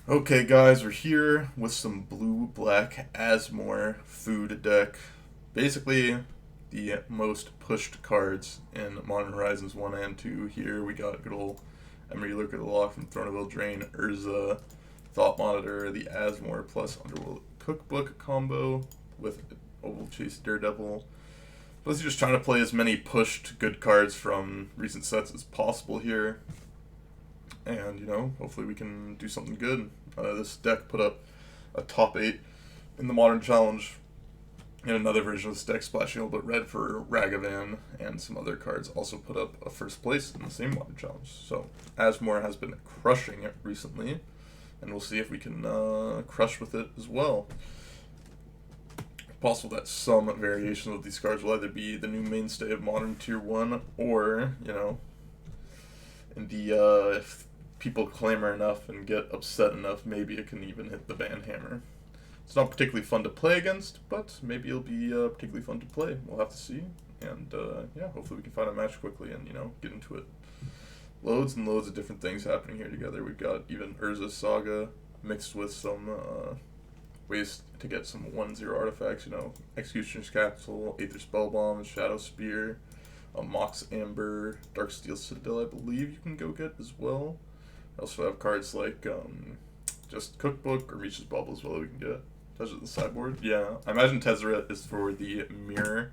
Okay, guys, we're here with some blue-black Asmor food deck. Basically, the most pushed cards in Modern Horizons 1 and 2. Here we got good old Emery Lurker the Lock from Throne of Eldraine, Urza, Thought Monitor, the Asmor plus Underworld Cookbook combo with Oval Chase Daredevil. Plus, you're just trying to play as many pushed good cards from recent sets as possible here. And, hopefully we can do something good. This deck put up a top 8 in the Modern Challenge, and another version of this deck, splashing a little bit red for Ragavan, and some other cards also put up a first place in the same Modern Challenge. So, Asmor has been crushing it recently, and we'll see if we can crush with it as well. It's possible that some variations of these cards will either be the new mainstay of Modern Tier 1, or, in the, if people clamor enough and get upset enough, maybe it can even hit the ban hammer. It's not particularly fun to play against, but maybe it'll be particularly fun to play. We'll have to see. And yeah, hopefully we can find a match quickly and, get into it. Loads and loads of different things happening here together. We've got even Urza Saga mixed with some ways to get some 1/0 artifacts, Executioner's Capsule, Aether Spellbomb, Shadow Spear, Mox Amber, Darksteel Citadel, I believe you can go get as well. I also have cards like just Cookbook or Reach's Bubble as well that we can get. Touch it the sideboard. Yeah, I imagine Tezzeret is for the mirror,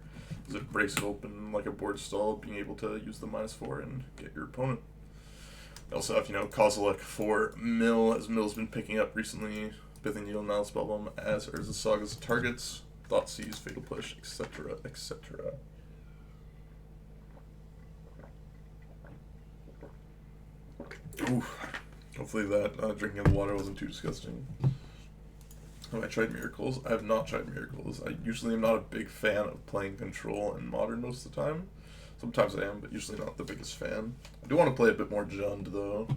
as it breaks it open like a board stall, being able to use the -4 and get your opponent. I also have, Kozilek for Mill, as Mill's been picking up recently. Pithing Needle, Nile Spellbomb as Urza Saga's targets, Thoughtseize, Fatal Push, etc., etc. Ooh, hopefully that drinking of the water wasn't too disgusting. Have I tried Miracles? I have not tried Miracles. I usually am not a big fan of playing Control in Modern most of the time. Sometimes I am, but usually not the biggest fan. I do want to play a bit more Jund, though.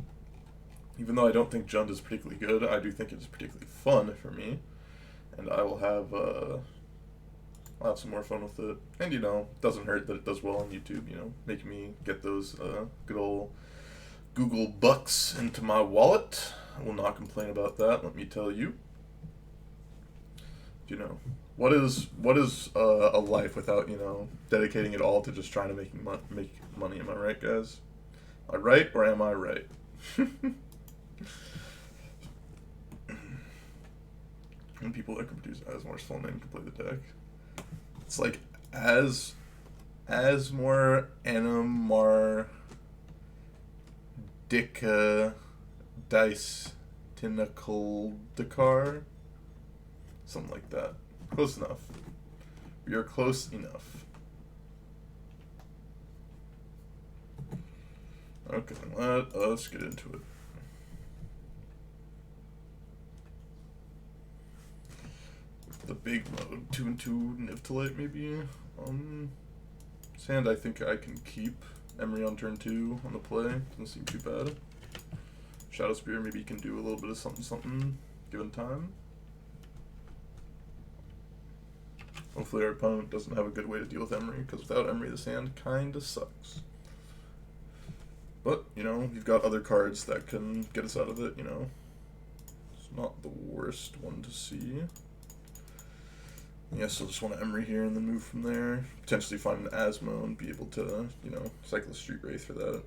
Even though I don't think Jund is particularly good, I do think it is particularly fun for me. And I will have, I'll have some more fun with it. And, it doesn't hurt that it does well on YouTube, making me get those good old Google bucks into my wallet. I will not complain about that, let me tell you. What is a life without, dedicating it all to just trying to make money? Am I right, guys? Am I right or am I right? And people that can produce Asmor's full name can play the deck. It's like asmoranomardicadaistinaculdacar. Something like that. Close enough. We are close enough. Okay, let us get into it. The big mode, 2/2 Niftalite maybe. Sand I think I can keep. Emery on turn 2 on the play. Doesn't seem too bad. Shadow Spear maybe you can do a little bit of something given time. Hopefully our opponent doesn't have a good way to deal with Emery, because without Emery the sand kinda sucks. But, you've got other cards that can get us out of it, It's not the worst one to see. Yes, I'll just want to Emery here and then move from there. Potentially find an Asmo and be able to, cycle a Street Wraith for that.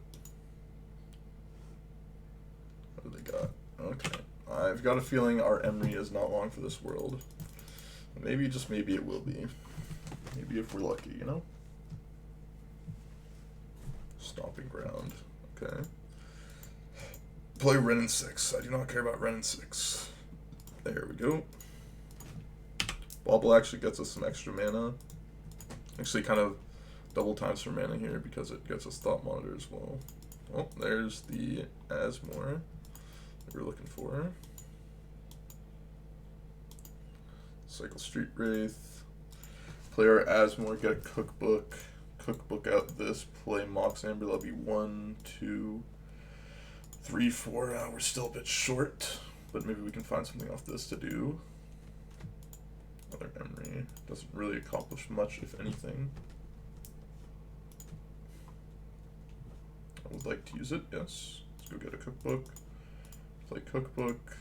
What do they got? Okay. I've got a feeling our Emery is not long for this world. Maybe, just maybe it will be. Maybe if we're lucky, Stomping Ground. Okay. Play Wrenn and 6. I do not care about Wrenn and 6. There we go. Bauble actually gets us some extra mana. Actually kind of double times for mana here because it gets us Thought Monitor as well. Oh, there's the Asmor that we're looking for. Cycle Street Wraith. Play our Asmor, get a Cookbook. Cookbook out this, play Mox Amber, that'll be 1, 2, 3, 4. We're still a bit short, but maybe we can find something off this to do. Another Emery. Doesn't really accomplish much, if anything. I would like to use it, yes. Let's go get a Cookbook. Play Cookbook.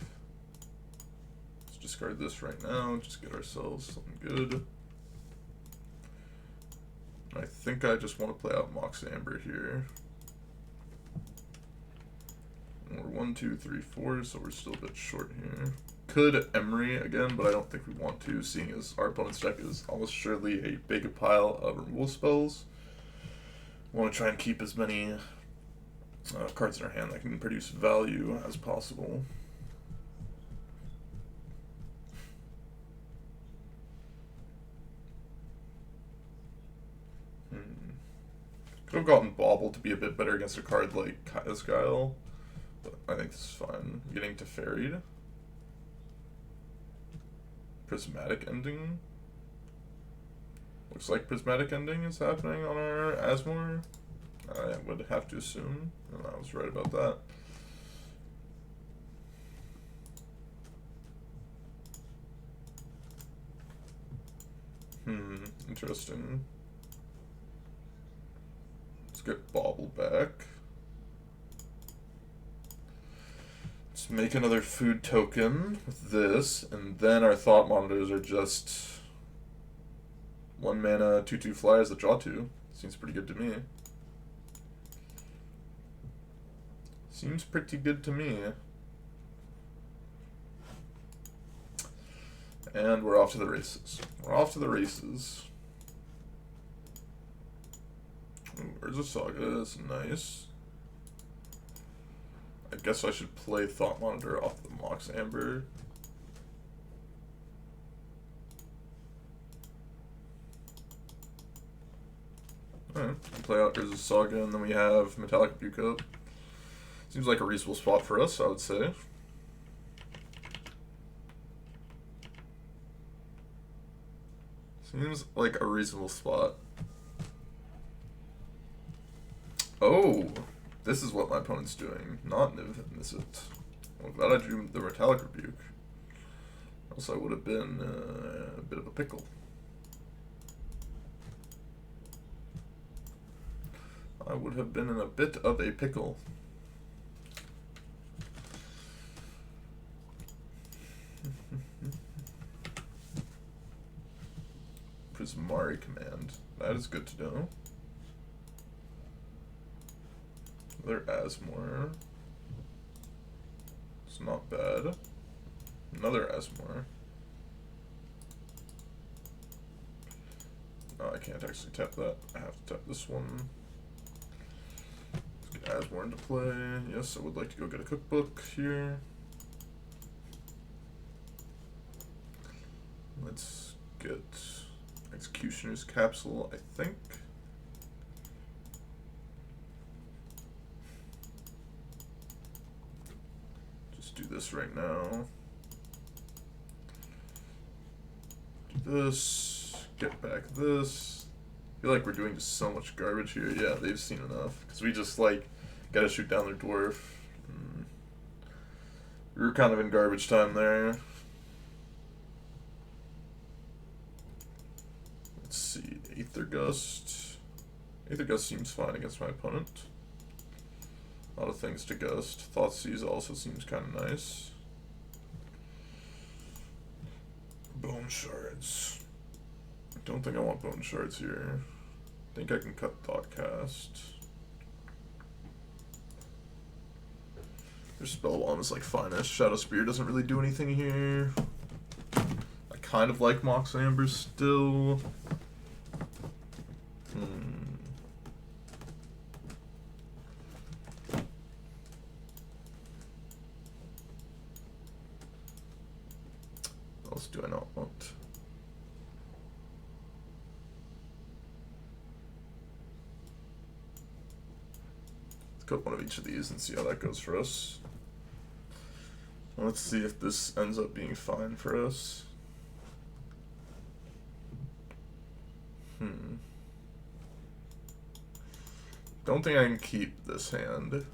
discard this right now, just get ourselves something good. I think I just want to play out Mox Amber here. And we're 1, 2, 3, 4, so we're still a bit short here. Could Emery again, but I don't think we want to, seeing as our opponent's deck is almost surely a big pile of removal spells. We want to try and keep as many cards in our hand that can produce value as possible. Could have gotten Bauble to be a bit better against a card like Kaya's Guile, but I think this is fine. Getting to Ferried. Prismatic Ending. Looks like Prismatic Ending is happening on our Asmor. I would have to assume, and I was right about that. Interesting. Let's get Bauble back. Let's make another food token with this, and then our thought monitors are just 1 mana, 2/2 flyers that draw 2. Seems pretty good to me. Seems pretty good to me. And we're off to the races. We're off to the races. Ooh, Urza Saga is nice. I guess I should play Thought Monitor off the Mox Amber. Alright, play out Urza Saga, and then we have Metallic Rebuke up. Seems like a reasonable spot for us, I would say. Seems like a reasonable spot. Oh, this is what my opponent's doing, not Niv Mizzet. Well, glad I drew the Metallic Rebuke. Else I would have been a bit of a pickle. I would have been in a bit of a pickle. Prismari Command. That is good to know. Another Asmor. It's not bad. Another Asmor. No, I can't actually tap that. I have to tap this one. Let's get Asmor into play. Yes, I would like to go get a cookbook here. Let's get Executioner's Capsule, I think. Just do this right now. Do this. Get back this. I feel like we're doing just so much garbage here. Yeah, they've seen enough. Because we just, like, gotta shoot down their dwarf. We were kind of in garbage time there. Let's see, Aether Gust. Aether Gust seems fine against my opponent. A lot of things to gust. Thoughtseize also seems kind of nice. Bone Shards. I don't think I want Bone Shards here. I think I can cut Thoughtcast. Their Spellbomb is like finest. Shadow Spear doesn't really do anything here. I kind of like Mox Amber still. What else do I not want? Let's cut one of each of these and see how that goes for us. Let's see if this ends up being fine for us. Don't think I can keep this hand.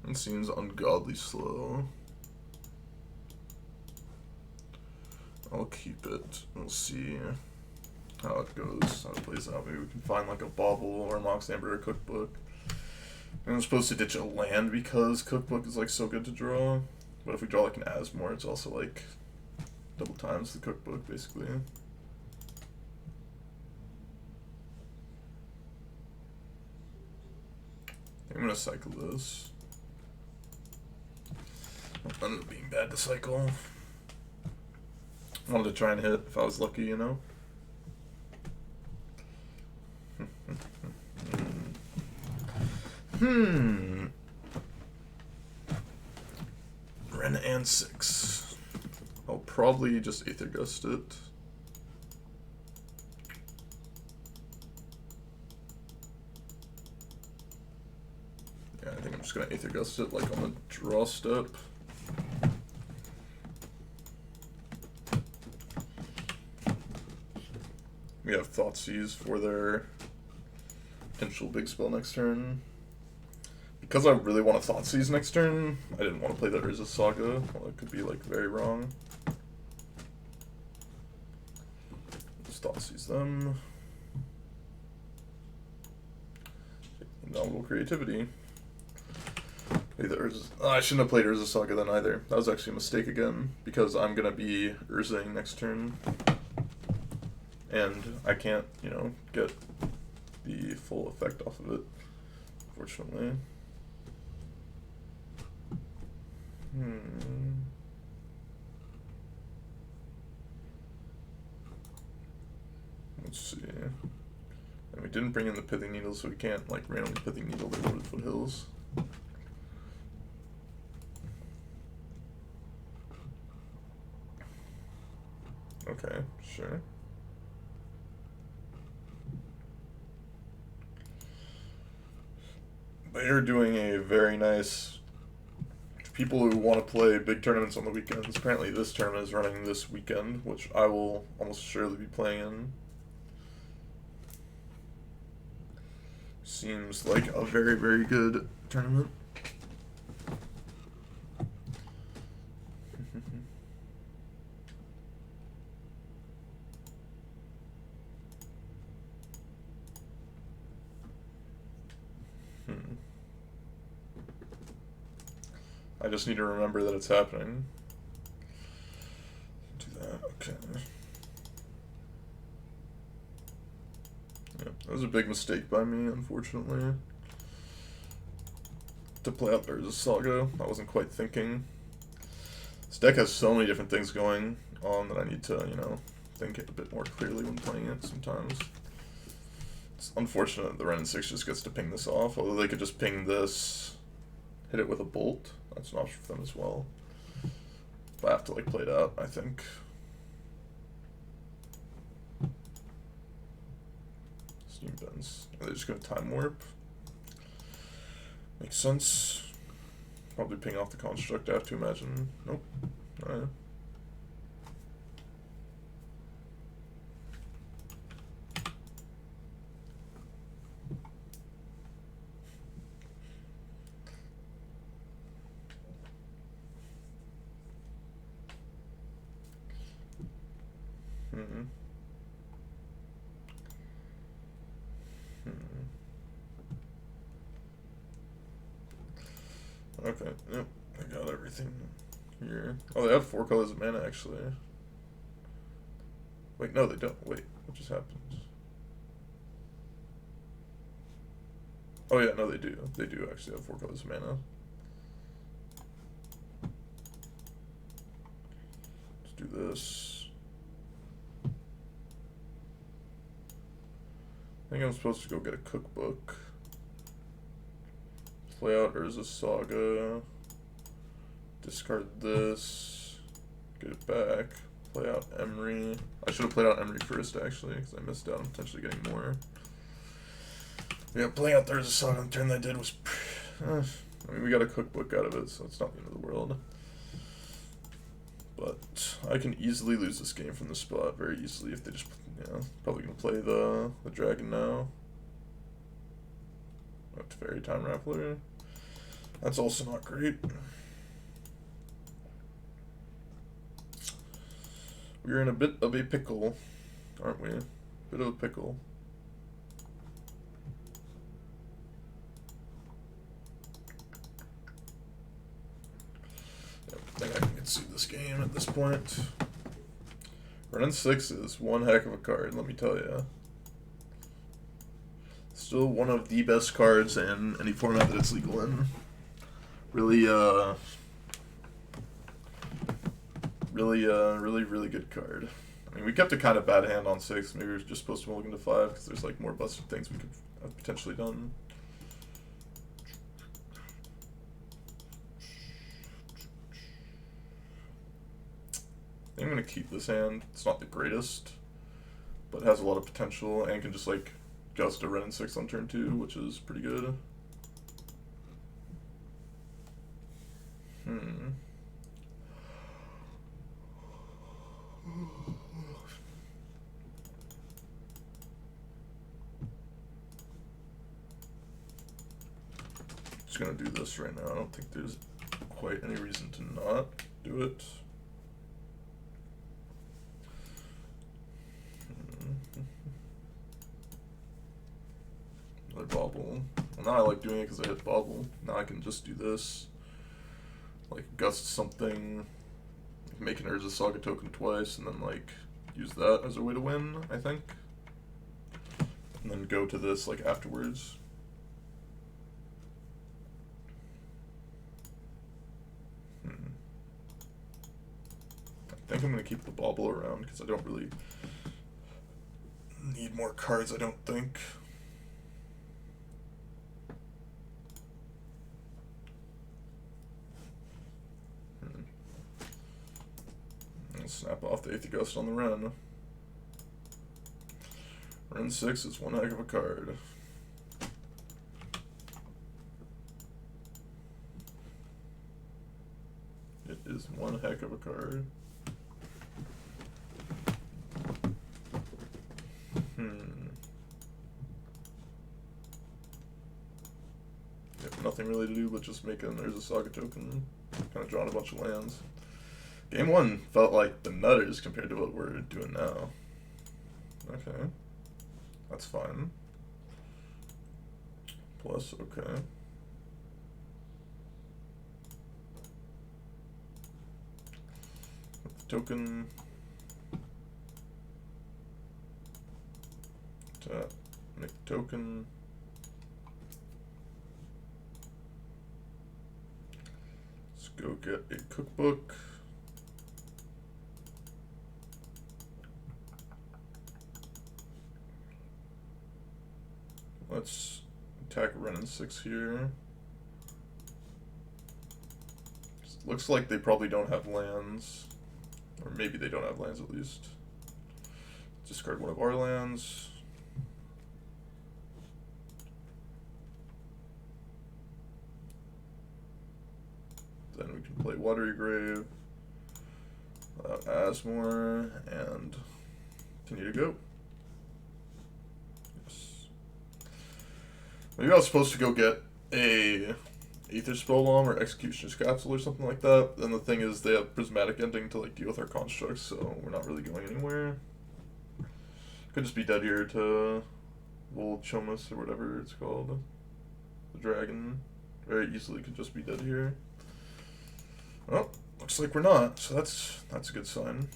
It seems ungodly slow. I'll keep it. We'll see how it goes, how it plays out. Maybe we can find like a Bauble or a Mox Amber or a cookbook. I'm supposed to ditch a land because Cookbook is like so good to draw. But if we draw like an Asmor, it's also like double times the Cookbook basically. I'm gonna cycle this. Ended up being bad to cycle. Wanted to try and hit if I was lucky, you know. Ren and 6. I'll probably just Aether Gust it. Yeah, I think I'm just gonna Aether Gust it like on the draw step. We have Thoughtseize for their potential big spell next turn. Because I really want to Thoughtseize next turn, I didn't want to play the Urza Saga. Well, it could be like very wrong. Just Thoughtseize them. Novel creativity. I shouldn't have played Urza Saga then either. That was actually a mistake again, because I'm going to be Urzaing next turn. And I can't, you know, get the full effect off of it, unfortunately. Let's see. And we didn't bring in the Pithing Needle, so we can't, like, randomly Pithing Needle the Loaded Foothills. Okay, sure. They're doing a very nice... People who want to play big tournaments on the weekends. Apparently this tournament is running this weekend, which I will almost surely be playing in. Seems like a very, very good tournament. I just need to remember that it's happening. Do that, okay. Yeah, that was a big mistake by me, unfortunately. To play out Urza Saga, I wasn't quite thinking. This deck has so many different things going on that I need to, you know, think it a bit more clearly when playing it sometimes. It's unfortunate that the Ren 6 just gets to ping this off, although they could just ping this, hit it with a bolt. That's an option for them as well. But I have to like play it out, I think. Steam Bends. Are they just gonna Time Warp? Makes sense. Probably ping off the Construct, I have to imagine. Nope. Alright. Okay, yep, I got everything here. Oh, they have 4 colors of mana, actually. Wait, no, they don't. Wait, what just happened? Oh yeah, no, they do. They do actually have 4 colors of mana. Let's do this. I think I'm supposed to go get a cookbook. Play out Urza Saga. Discard this. Get it back. Play out Emery. I should have played out Emery first, actually, because I missed out on potentially getting more. Yeah, playing out the Urza Saga on the turn that I did was... I mean, we got a cookbook out of it, so it's not the end of the world. But I can easily lose this game from this spot, very easily, if they just... You know, probably going to play the dragon now. Fairy Time Rappler. That's also not great. We're in a bit of a pickle, aren't we? Bit of a pickle. see this game at this point. Running 6 is one heck of a card, let me tell you. Still one of the best cards in any format that it's legal in. Really good card. I mean, we kept a kind of bad hand on 6. Maybe we were just supposed to mulligan to 5 because there's like more busted things we could have potentially done. I think I'm going to keep this hand. It's not the greatest, but it has a lot of potential and can just like gust a Renin 6 on turn 2, which is pretty good. Just gonna do this right now. I don't think there's quite any reason to not do it. Another bobble. Well, now I like doing it because I hit bobble. Now I can just do this. Like gust something, make an Urza Saga token twice, and then like use that as a way to win, I think. And then go to this like afterwards. I think I'm going to keep the bauble around because I don't really need more cards, I don't think. I'll snap off the Aether Gust on the Ren. Ren 6 is one heck of a card. It is one heck of a card. Nothing really to do but just make an Urza Saga token. Kind of drawing a bunch of lands. Game 1 felt like the nutters compared to what we're doing now. Okay. That's fine. Plus, okay. Put the token. Tap. Make the token. Go get a cookbook. Let's attack Renin 6 here. Looks like they probably don't have lands. Or maybe they don't have lands at least. Discard one of our lands. Then we can play Watery Grave, Asmor, and continue to go. Yes. Maybe I was supposed to go get a Aether Spellbomb or Executioner's Capsule or something like that. Then the thing is they have Prismatic Ending to like deal with our constructs, so we're not really going anywhere. Could just be dead here to Wold Chomus or whatever it's called. The dragon. Very easily could just be dead here. Well, looks like we're not, so that's a good sign.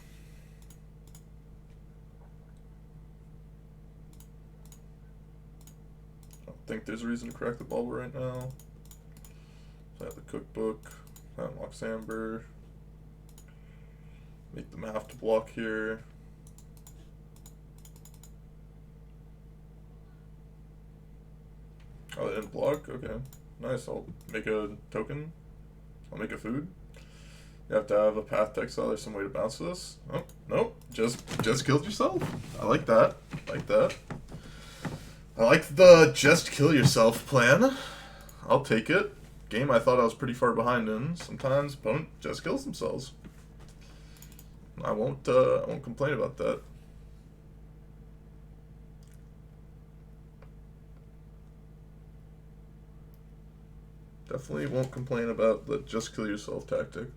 I don't think there's a reason to crack the bubble right now. So I have the cookbook, that unlocks Amber. Make them have to block here. Oh, they didn't block? Okay. Nice, I'll make a token. I'll make a food. You have to have a path to exile or some way to bounce this. Oh, nope. Just killed yourself. I like that. I like the just kill yourself plan. I'll take it. Game I thought I was pretty far behind in. Sometimes opponent just kills themselves. I won't complain about that. Definitely won't complain about the just kill yourself tactic.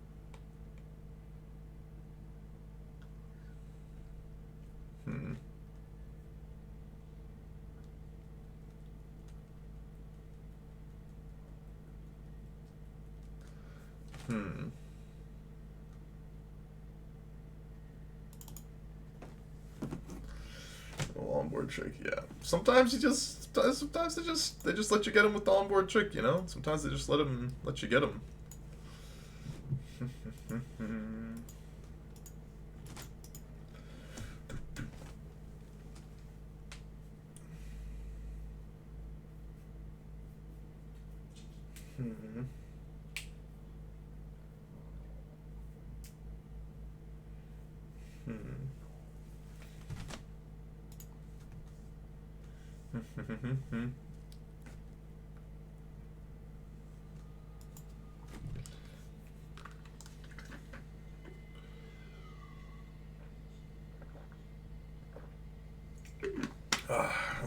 onboard trick. Yeah. Sometimes they just let you get them with the onboard trick. You know. Sometimes they just let you get them.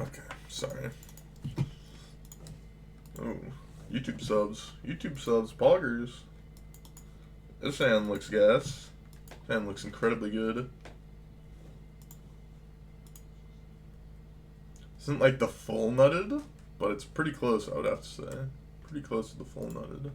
Okay, sorry. Oh, YouTube subs. YouTube subs, poggers. This hand looks gas. This hand looks incredibly good. Isn't like the full nutted, but it's pretty close, I would have to say. Pretty close to the full nutted.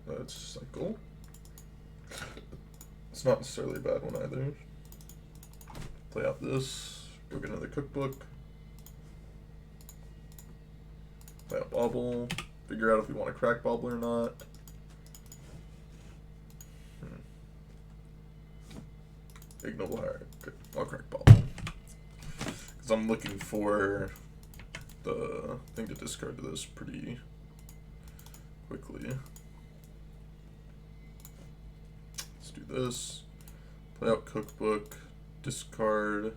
Let's cycle. It's not necessarily a bad one either. Play out this. Go get another cookbook. Play out bobble. Figure out if we want to crack bobble or not. Ignoble. Alright, good. I'll crack bobble. Because I'm looking for the thing to discard to this pretty quickly. Let's do this. Play out cookbook. Discard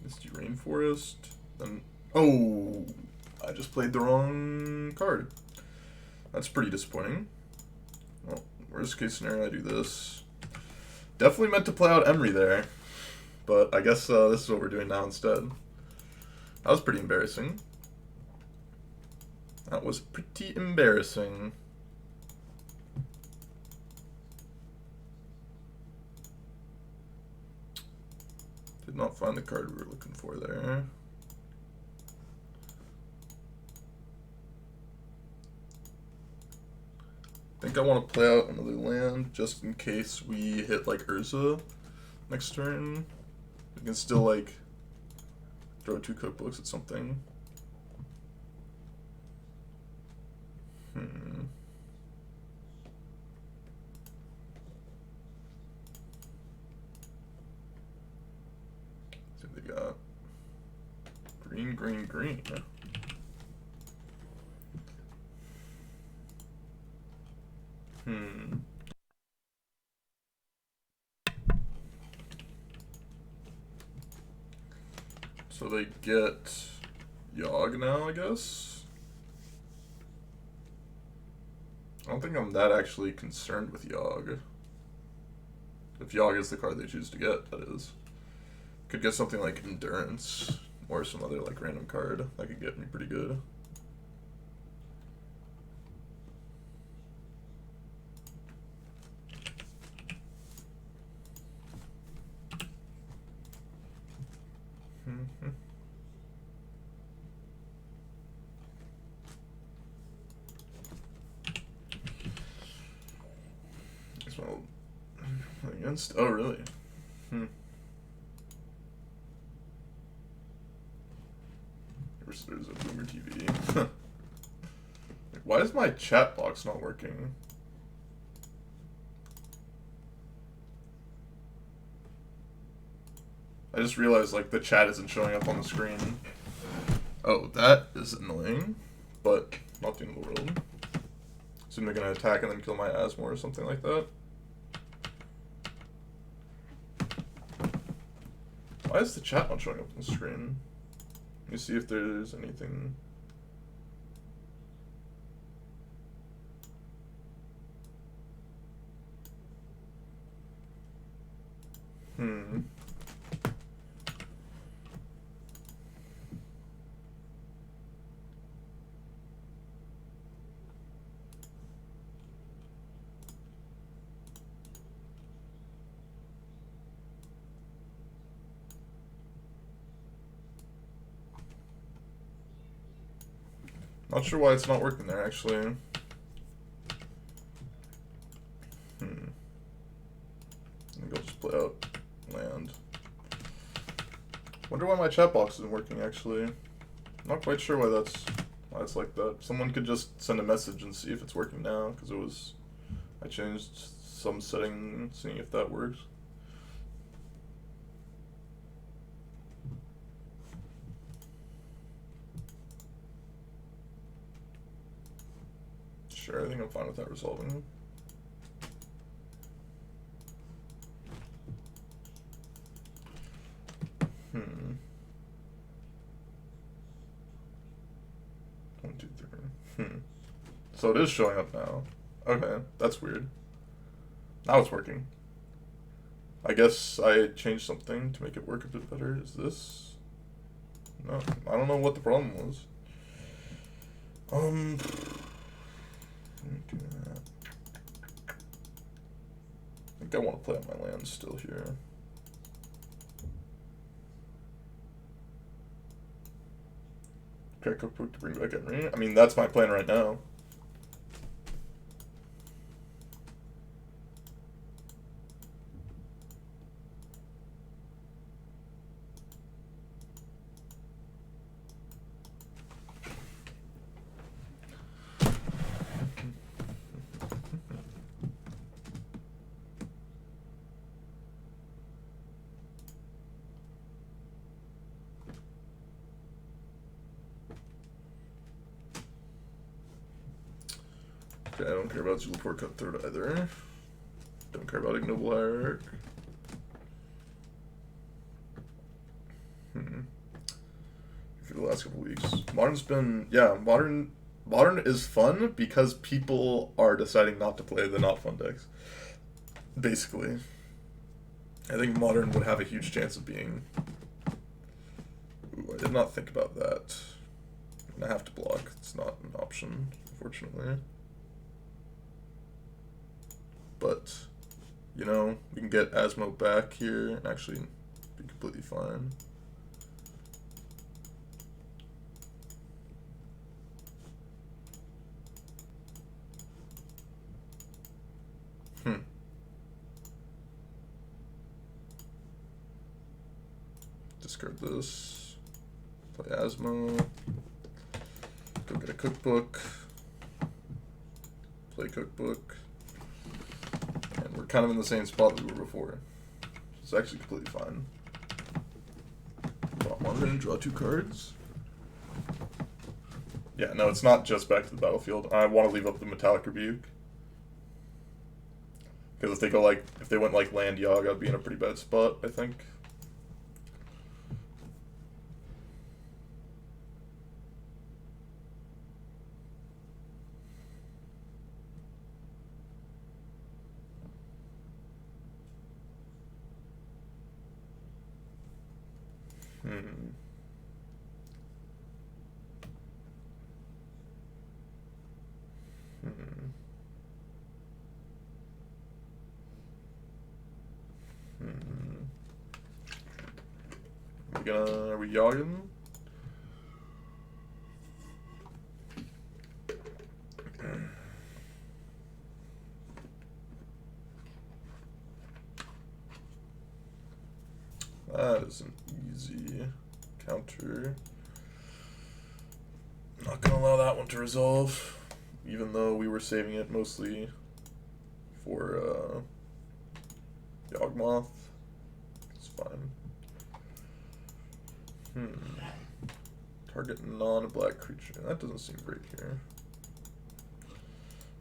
Misty Rainforest. Then oh, I just played the wrong card. That's pretty disappointing. Well, worst case scenario, I do this. Definitely meant to play out Emery there, but I guess this is what we're doing now instead. That was pretty embarrassing. That was pretty embarrassing. Did not find the card we were looking for there. I think I want to play out another land just in case we hit like Urza next turn. We can still like throw 2 cookbooks at something. See what they got. Green, green, green. So they get Yogg now, I guess? I don't think I'm that actually concerned with Yogg. If Yogg is the card they choose to get, that is. Could get something like Endurance, or some other like random card that could get me pretty good. Well, against. Oh, really? There's a Boomer TV. Like, why is my chat box not working? I just realized like the chat isn't showing up on the screen. Oh, that is annoying, but not the end of the world. Assume they're gonna attack and then kill my Asmor or something like that. Why is the chat not showing up on the screen? Let me see if there's anything. Not sure why it's not working there, actually. I think I'll just play out land. Wonder why my chat box isn't working, actually. Not quite sure why it's like that. Someone could just send a message and see if it's working now, because I changed some setting, seeing if that works. Sure, I think I'm fine with that resolving. One, two, three. So it is showing up now. Okay, that's weird. Now it's working. I guess I changed something to make it work a bit better. Is this? No, I don't know what the problem was. Let me do that. I think I want to play on my land still here. Okay, cookbook to bring back Henry. I mean, that's my plan right now. Okay, I don't care about Zulaport Cut Third either. Don't care about Ignoble Hierarch. For the last couple weeks. Modern's been, yeah, Modern is fun because people are deciding not to play the not fun decks. Basically. I think Modern would have a huge chance of being... Ooh, I did not think about that. I'm gonna have to block. It's not an option, unfortunately. But, you know, we can get Asmo back here and actually be completely fine. Discard this. Play Asmo. Go get a cookbook. Play cookbook. And we're kind of in the same spot we were before. It's actually completely fine. Draw one and draw 2 cards. Yeah, no, it's not just back to the battlefield. I want to leave up the Metallic Rebuke. Because if they went like land Yogg, I'd be in a pretty bad spot, I think. Are we Yogging? That is an easy counter. Not gonna allow that one to resolve, even though we were saving it mostly for Yawgmoth. It's fine. Target non-black creature. That doesn't seem great here.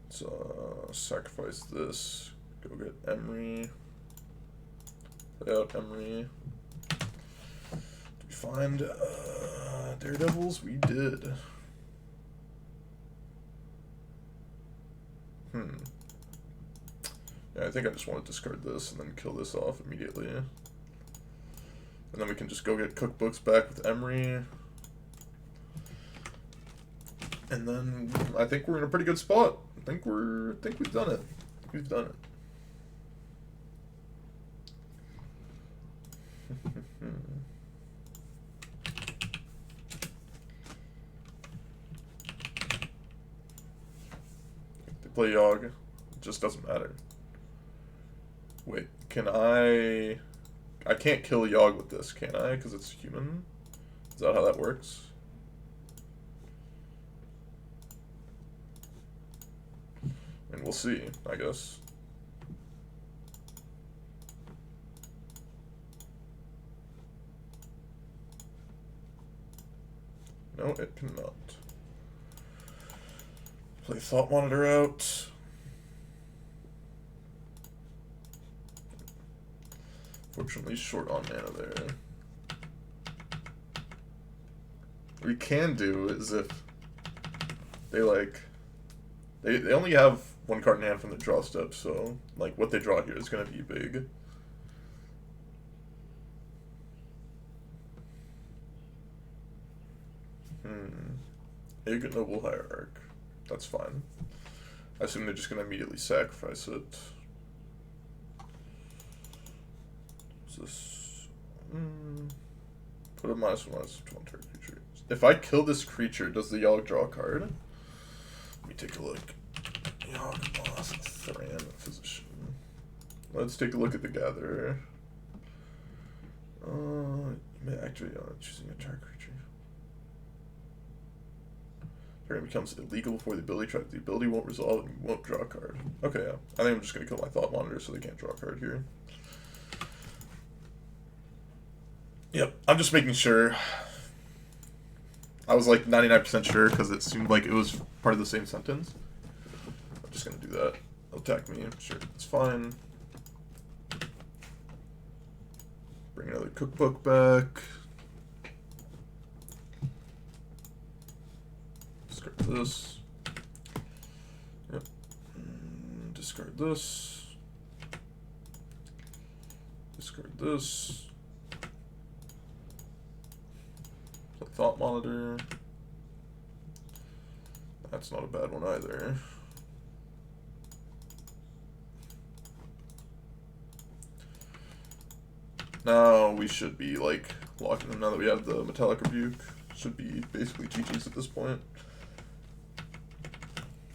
Let's sacrifice this. Go get Emery. Play out Emery. Did we find Daredevils? We did. Yeah, I think I just want to discard this and then kill this off immediately. And then we can just go get cookbooks back with Emery. And then I think we're in a pretty good spot. I think we've done it. We've done it. could play Yogg. It just doesn't matter. Wait, can I... I can't kill Yogg with this, can I? Because it's human? Is that how that works? And we'll see, I guess. No, it cannot. Play Thought Monitor out. Fortunately, short on mana there. What we can do is if they like... They only have one card in hand from the draw step, so like what they draw here is going to be big. Ignoble Noble Hierarch. That's fine. I assume they're just going to immediately sacrifice it. What's this? Put a -1/-1 target creature. If I kill this creature, does the Yogg draw a card? Let me take a look. Yogg, Moth, Thran, Physician. Let's take a look at the Gatherer. You may activate on choosing a target creature. Turn becomes illegal before the ability tries. The ability won't resolve and you won't draw a card. Okay, yeah. I think I'm just going to kill my Thought Monitor so they can't draw a card here. Yep, I'm just making sure. I was like 99% sure because it seemed like it was part of the same sentence. I'm just going to do that. Attack me. Sure, it's fine. Bring another cookbook back. Discard this. Yep. Discard this. Discard this. Thought Monitor. That's not a bad one either. Now we should be like locking them now that we have the Metallic Rebuke. Should be basically GG's at this point.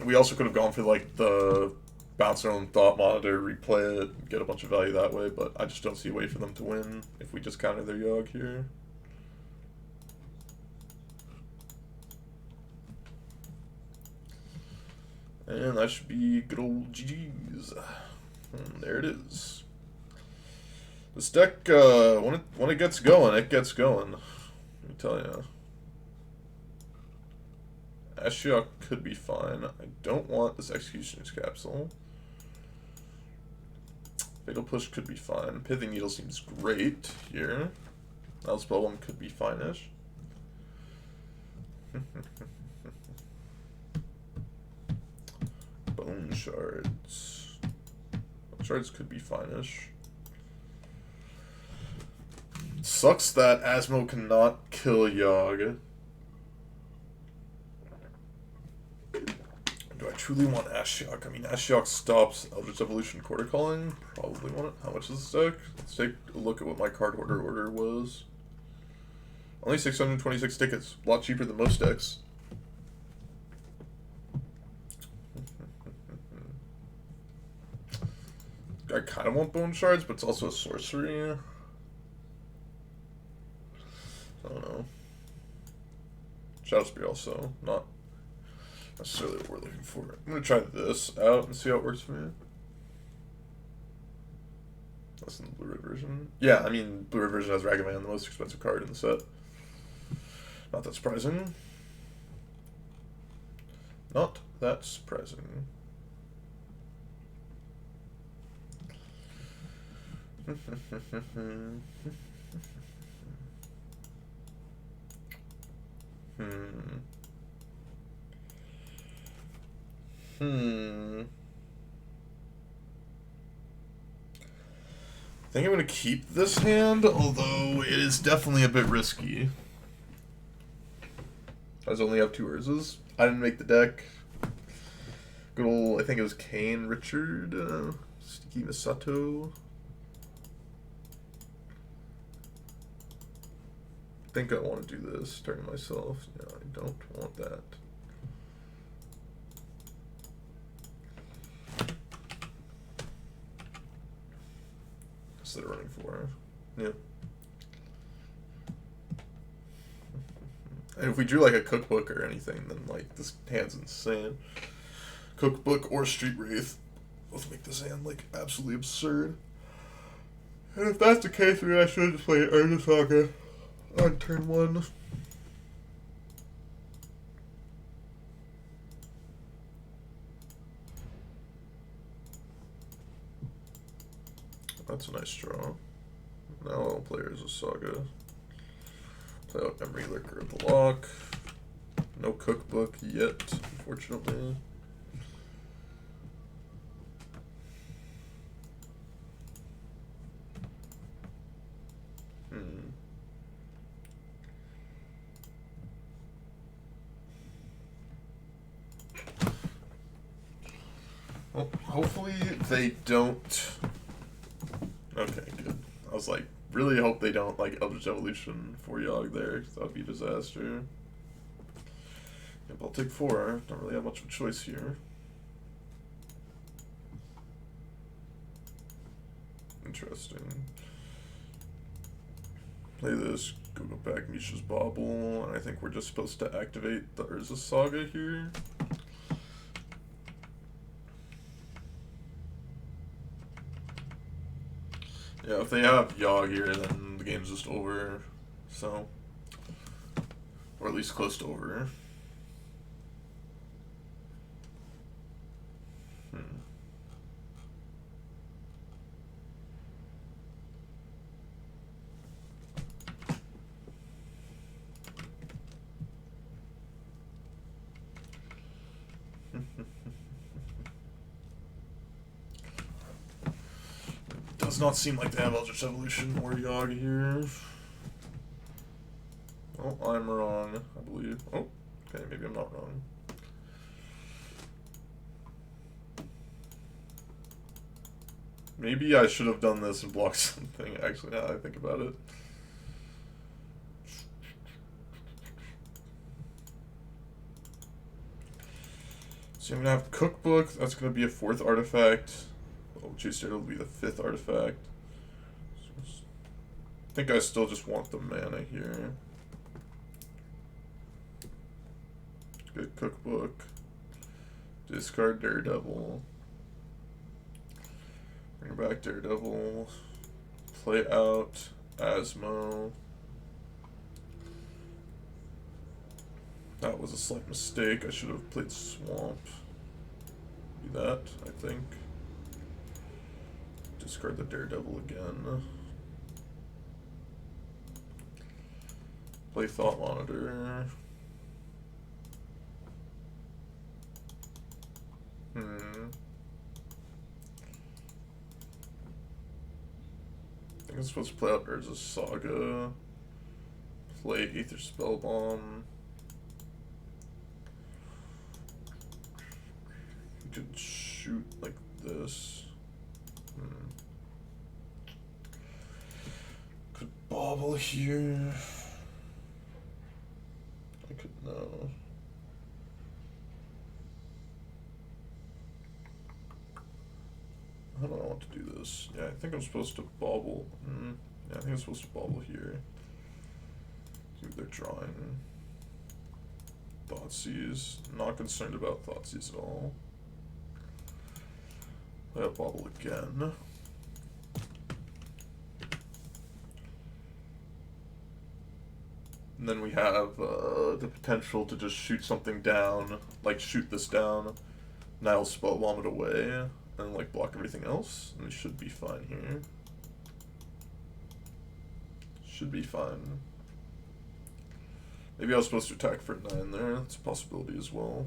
We also could have gone for like the bounce our own Thought Monitor, replay it, get a bunch of value that way, but I just don't see a way for them to win if we just counter their Yogg here. And that should be good old GG's. And there it is. This deck, when it gets going, it gets going. Let me tell you. Ashiok could be fine. I don't want this Executioner's Capsule. Fatal Push could be fine. Pithing Needle seems great here. Spellbomb could be fine-ish. Bone Shards. Bone Shards could be fine-ish. Sucks that Asmo cannot kill Yogg. Do I truly want Ashiok? I mean, Ashiok stops Eldritch Evolution Quarter Calling. Probably want it. How much is this deck? Let's take a look at what my card order was. Only 626 tickets. A lot cheaper than most decks. I kind of want Bone Shards, but it's also a sorcery. I don't know. Shadow Spear also, not necessarily what we're looking for. I'm going to try this out and see how it works for me. Less than the Blu-ray version. Yeah, I mean, Blu-ray version has Ragavan, the most expensive card in the set. Not that surprising. Not that surprising. I think I'm going to keep this hand, although it is definitely a bit risky. I only have 2 Urzas. I didn't make the deck. Good old, I think it was Kane, Richard, Sticky Misato. I think I want to do this, turn myself. No, I don't want that. instead of running 4. Yeah. And if we drew like a cookbook or anything, then like this hand's insane. Cookbook or Street Wraith both make this hand like absolutely absurd. And if that's the case, maybe I should just play Urza Saga on turn 1. That's a nice draw. Now I'll play Urza Saga. Play out Emery Liquor at the lock. No cookbook yet, unfortunately. Well, hopefully they don't. Okay, good. I was like, really hope they don't like Eldritch Evolution for Yogg there, because that would be a disaster. Yep, I'll take 4. Don't really have much of a choice here. Interesting. Play this, go back Misha's Bauble, and I think we're just supposed to activate the Urza Saga here. Yeah, if they have Yogg here, then the game's just over, so, or at least close to over. Does not seem like they have Eldritch Evolution or Yogg here. Oh, I'm wrong, I believe. Oh, okay, maybe I'm not wrong. Maybe I should have done this and blocked something, actually, now that I think about it. So I'm going to have Cookbook, that's going to be a 4th artifact. Oh, Chase Daredevil will be the 5th artifact. I think I still just want the mana here. Good Cookbook. Discard Daredevil. Bring back Daredevil. Play out Asmo. That was a slight mistake. I should have played Swamp. Do that, I think. Discard the Daredevil again. Play Thought Monitor. I think I'm supposed to play out Urza Saga. Play Aether Spellbomb. We could shoot like this. Could bobble here. I could no. I don't know what to do this. Yeah, I think I'm supposed to bobble. Yeah, I think I'm supposed to bobble here. See what they're drawing. Thoughtseize. Not concerned about Thoughtseize at all. Play a bobble again. And then we have the potential to just shoot something down, like shoot this down, Nile Spellbomb it away, and like block everything else, and we should be fine here. Should be fine. Maybe I was supposed to attack for 9 there, that's a possibility as well.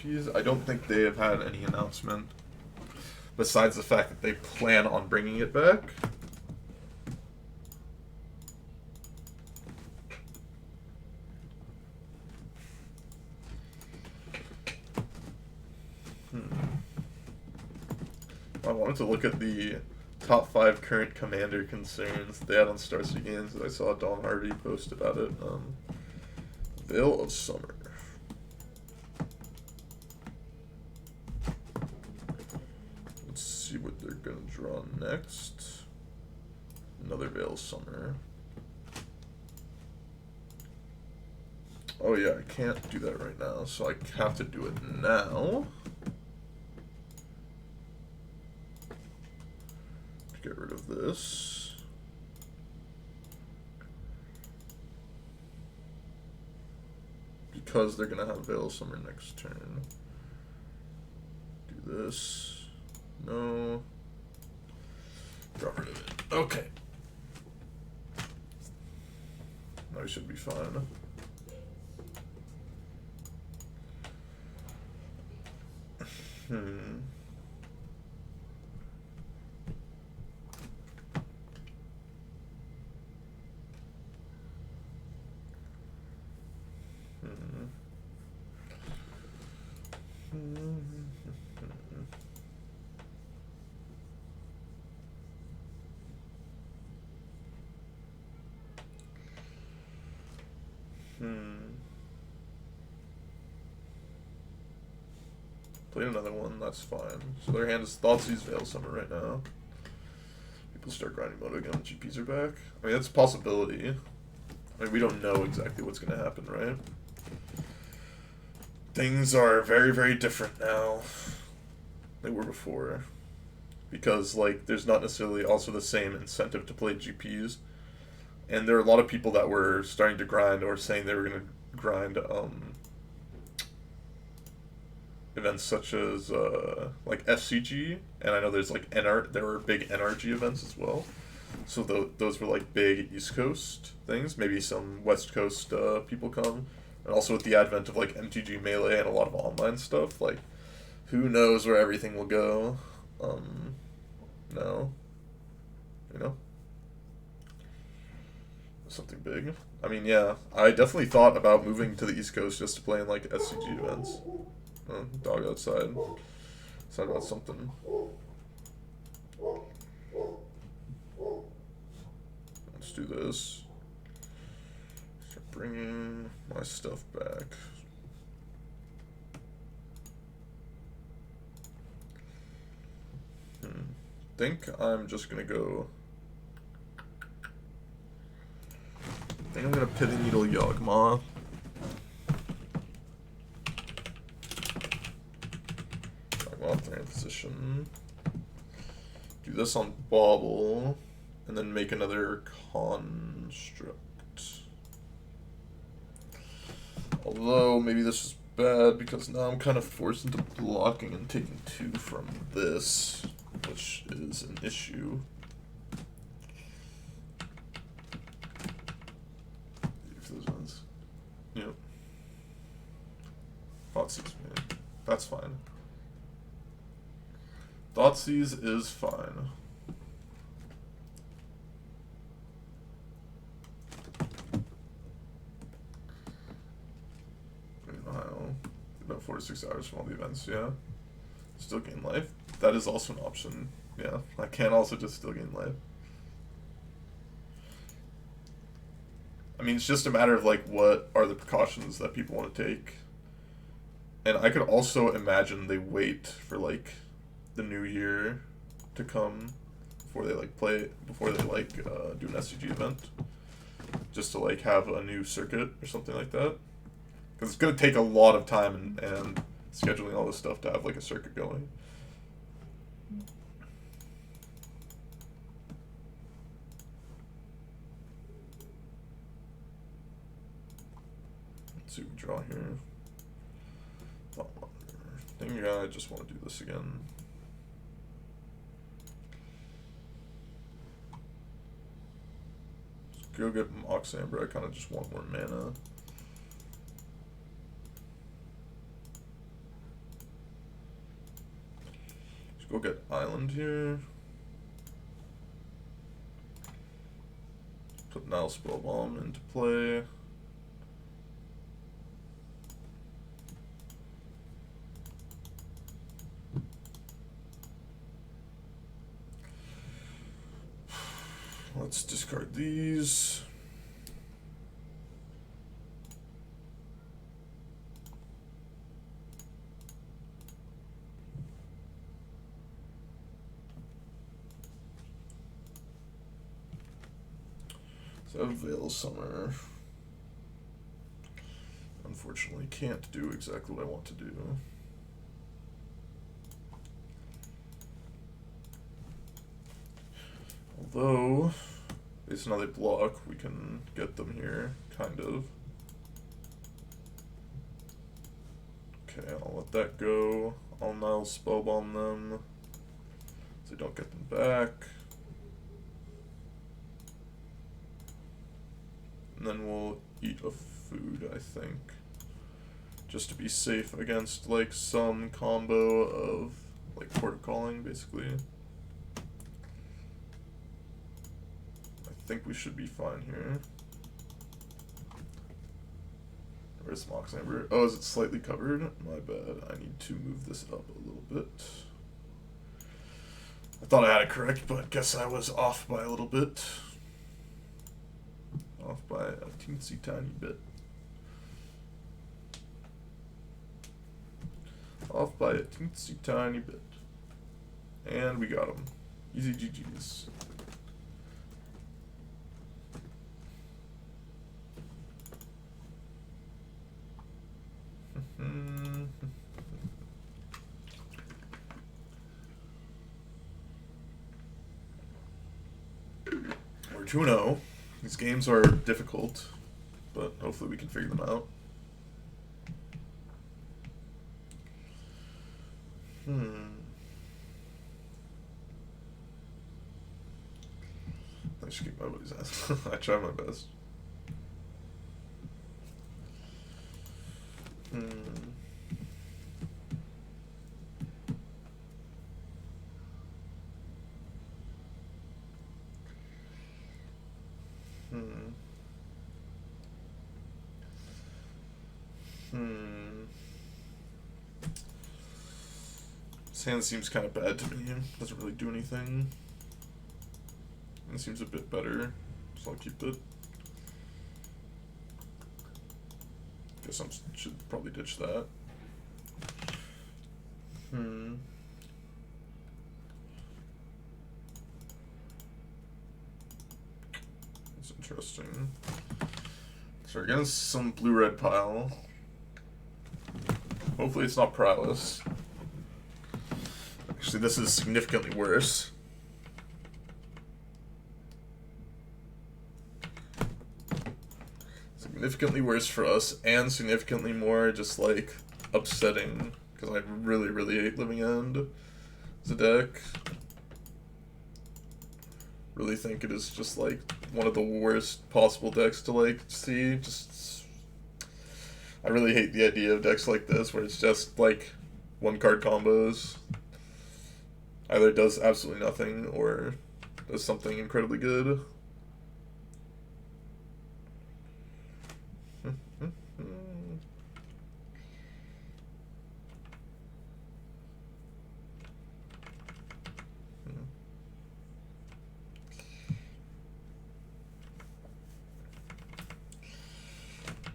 GPs. I don't think they have had any announcement besides the fact that they plan on bringing it back. I wanted to look at the top 5 current commander concerns they had on Star City Games. I saw Don Hardy post about it. Veil of Summer. Let's see what they're gonna draw next. Another Veil of Summer. Oh yeah, I can't do that right now, so I have to do it now. Get rid of this. Because they're gonna have Veil of Summer next turn. Do this. No. Got rid of it. Okay. Now we should be fine. Play another one, that's fine. So their hand is Thoughtseize Veil of Summer right now. People start grinding Moto again when GPs are back. I mean, that's a possibility. I mean, we don't know exactly what's going to happen, right? Things are very, very different now than they were before. Because, like, there's not necessarily also the same incentive to play GPs. And there are a lot of people that were starting to grind or saying they were going to grind events such as like FCG, and I know there's like there were big NRG events as well. So those were like big East Coast things. Maybe some West Coast people come, and also with the advent of like MTG Melee and a lot of online stuff, like who knows where everything will go. No, you know, something big. I mean, yeah, I definitely thought about moving to the East Coast just to play in like SCG events. Dog outside. Excited about something. Let's do this. Start bringing my stuff back. Think I'm just gonna go. I think I'm gonna Pithing Needle Yawgmoth. Position. Do this on Bauble, and then make another construct. Although maybe this is bad because now I'm kind of forced into blocking and taking 2 from this, which is an issue. If those ones, yep. Thoughtseize, man. That's fine. Thoughtseize is fine. In Ohio, about 4 to 6 hours from all the events, yeah. Still gain life. That is also an option. Yeah, I can also just still gain life. I mean, it's just a matter of like what are the precautions that people want to take. And I could also imagine they wait for like the new year to come before they like do an SCG event, just to like have a new circuit or something like that, because it's gonna take a lot of time and scheduling all this stuff to have like a circuit going. Let's see what we draw here. I think I just want to do this again. Go get Moxamber, I kind of just want more mana. go get island here. Put Nile Spellbomb into play. Let's discard these. So Veil Summer. Unfortunately, can't do exactly what I want to do. Although, based on how they block, we can get them here, kind of. Okay, I'll let that go. I'll Nile Spellbomb them, so I don't get them back. And then we'll eat a food, I think. Just to be safe against, like, some combo of, like, Port of Calling, basically. I think we should be fine here. Where's Mox Amber? Oh, is it slightly covered? My bad. I need to move this up a little bit. I thought I had it correct, but guess I was off by a little bit. Off by a teensy tiny bit. Off by a teensy tiny bit. And we got him. Easy GG's. We're 2-0. These games are difficult, but hopefully we can figure them out. I should kick my buddy's ass. I try my best. This hand seems kind of bad to me. Doesn't really do anything. It seems a bit better, so I'll keep it. Guess I should probably ditch that. That's interesting. So we're getting some blue-red pile. Hopefully it's not prowess. Actually, this is significantly worse. Significantly worse for us, and significantly more just, like, upsetting, because I really, really hate Living End as a deck. Really think it is just, like, one of the worst possible decks to, like, see. I really hate the idea of decks like this, where it's just, like, one-card combos. Either it does absolutely nothing, or does something incredibly good.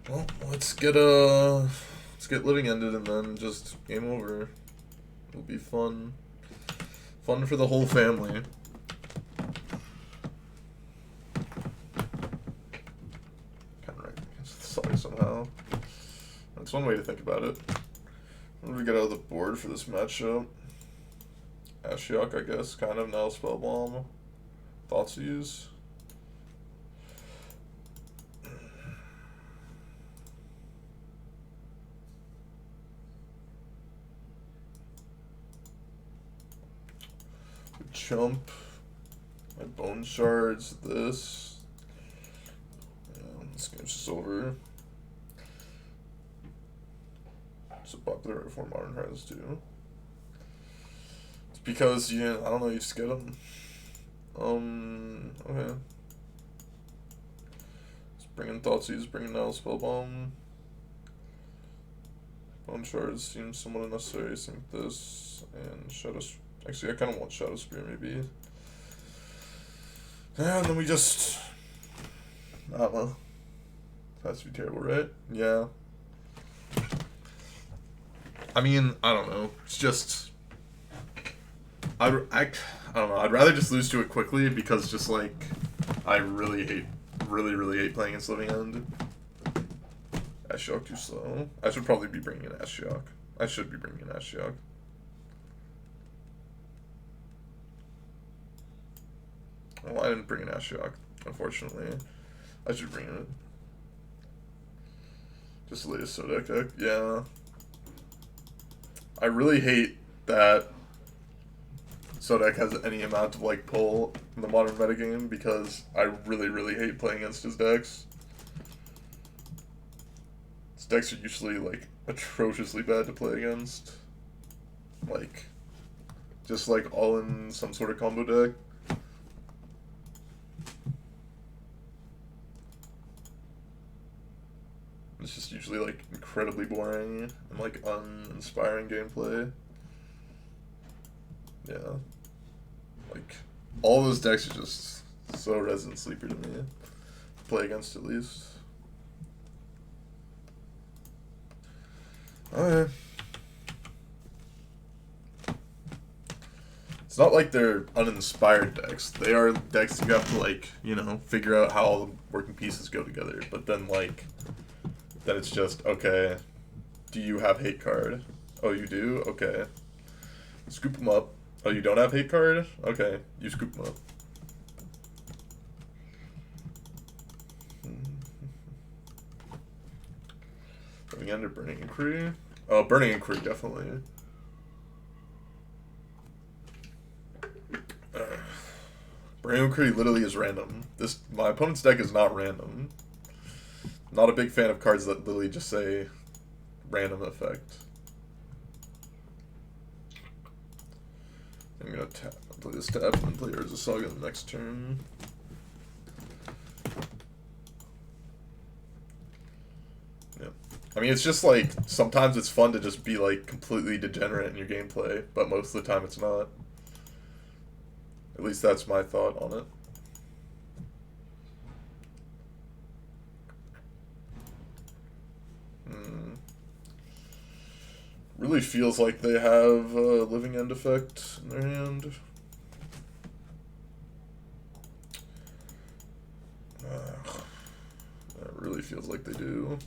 Well, let's get Living Ended and then just game over. It'll be fun. Fun for the whole family. Kind of right against the side somehow. That's one way to think about it. What do we get out of the board for this matchup? Ashiok, I guess, kind of. Now Spellbomb. Thoughtseize. Chump. My Bone Shards. This. This game's just over. It's a popular art form Modern Horizons 2. Let's Because, yeah, I don't know, you just get them. Okay. Just bring in Thoughtseize, bring in now Spellbomb. Bone Shards seems somewhat unnecessary. Same with this. And Shadow... Actually, I kind of want Shadow Spear, maybe. And then we just... I don't know. Has to be terrible, right? Yeah. I mean, I don't know. It's just... I don't know. I'd rather just lose to it quickly because just, like, I really hate playing against Living End. Ashiok too slow. I should probably be bringing in Ashiok. I should be bringing in Ashiok. Well, I didn't bring in Ashiok, unfortunately. I should bring it. Just the latest Sodak deck. Yeah. I really hate that Sodak has any amount of, like, pull in the modern metagame because I really hate playing against his decks. His decks are usually, like, atrociously bad to play against. Like, just, like, all in some sort of combo deck. It's just usually, like, incredibly boring and, like, uninspiring gameplay. Yeah. Like, all those decks are just so Resident Sleeper to me. To play against, at least. Okay. It's not like they're uninspired decks. They are decks you have to, like, you know, figure out how all the working pieces go together. But then, like... Then it's just, okay, do you have hate card? Oh, you do? Okay. Scoop them up. Oh, you don't have hate card? Okay, you scoop them up. Living End or Burning Inquiry? Oh, Burning Inquiry, definitely. Burning Inquiry literally is random. My opponent's deck is not random. Not a big fan of cards that literally just say random effect. I'm gonna play this tap and then play Urza Saga the next turn. Yeah. I mean, it's just like, sometimes it's fun to just be like completely degenerate in your gameplay, but most of the time it's not. At least that's my thought on it. Really feels like they have a Living End effect in their hand. It really feels like they do.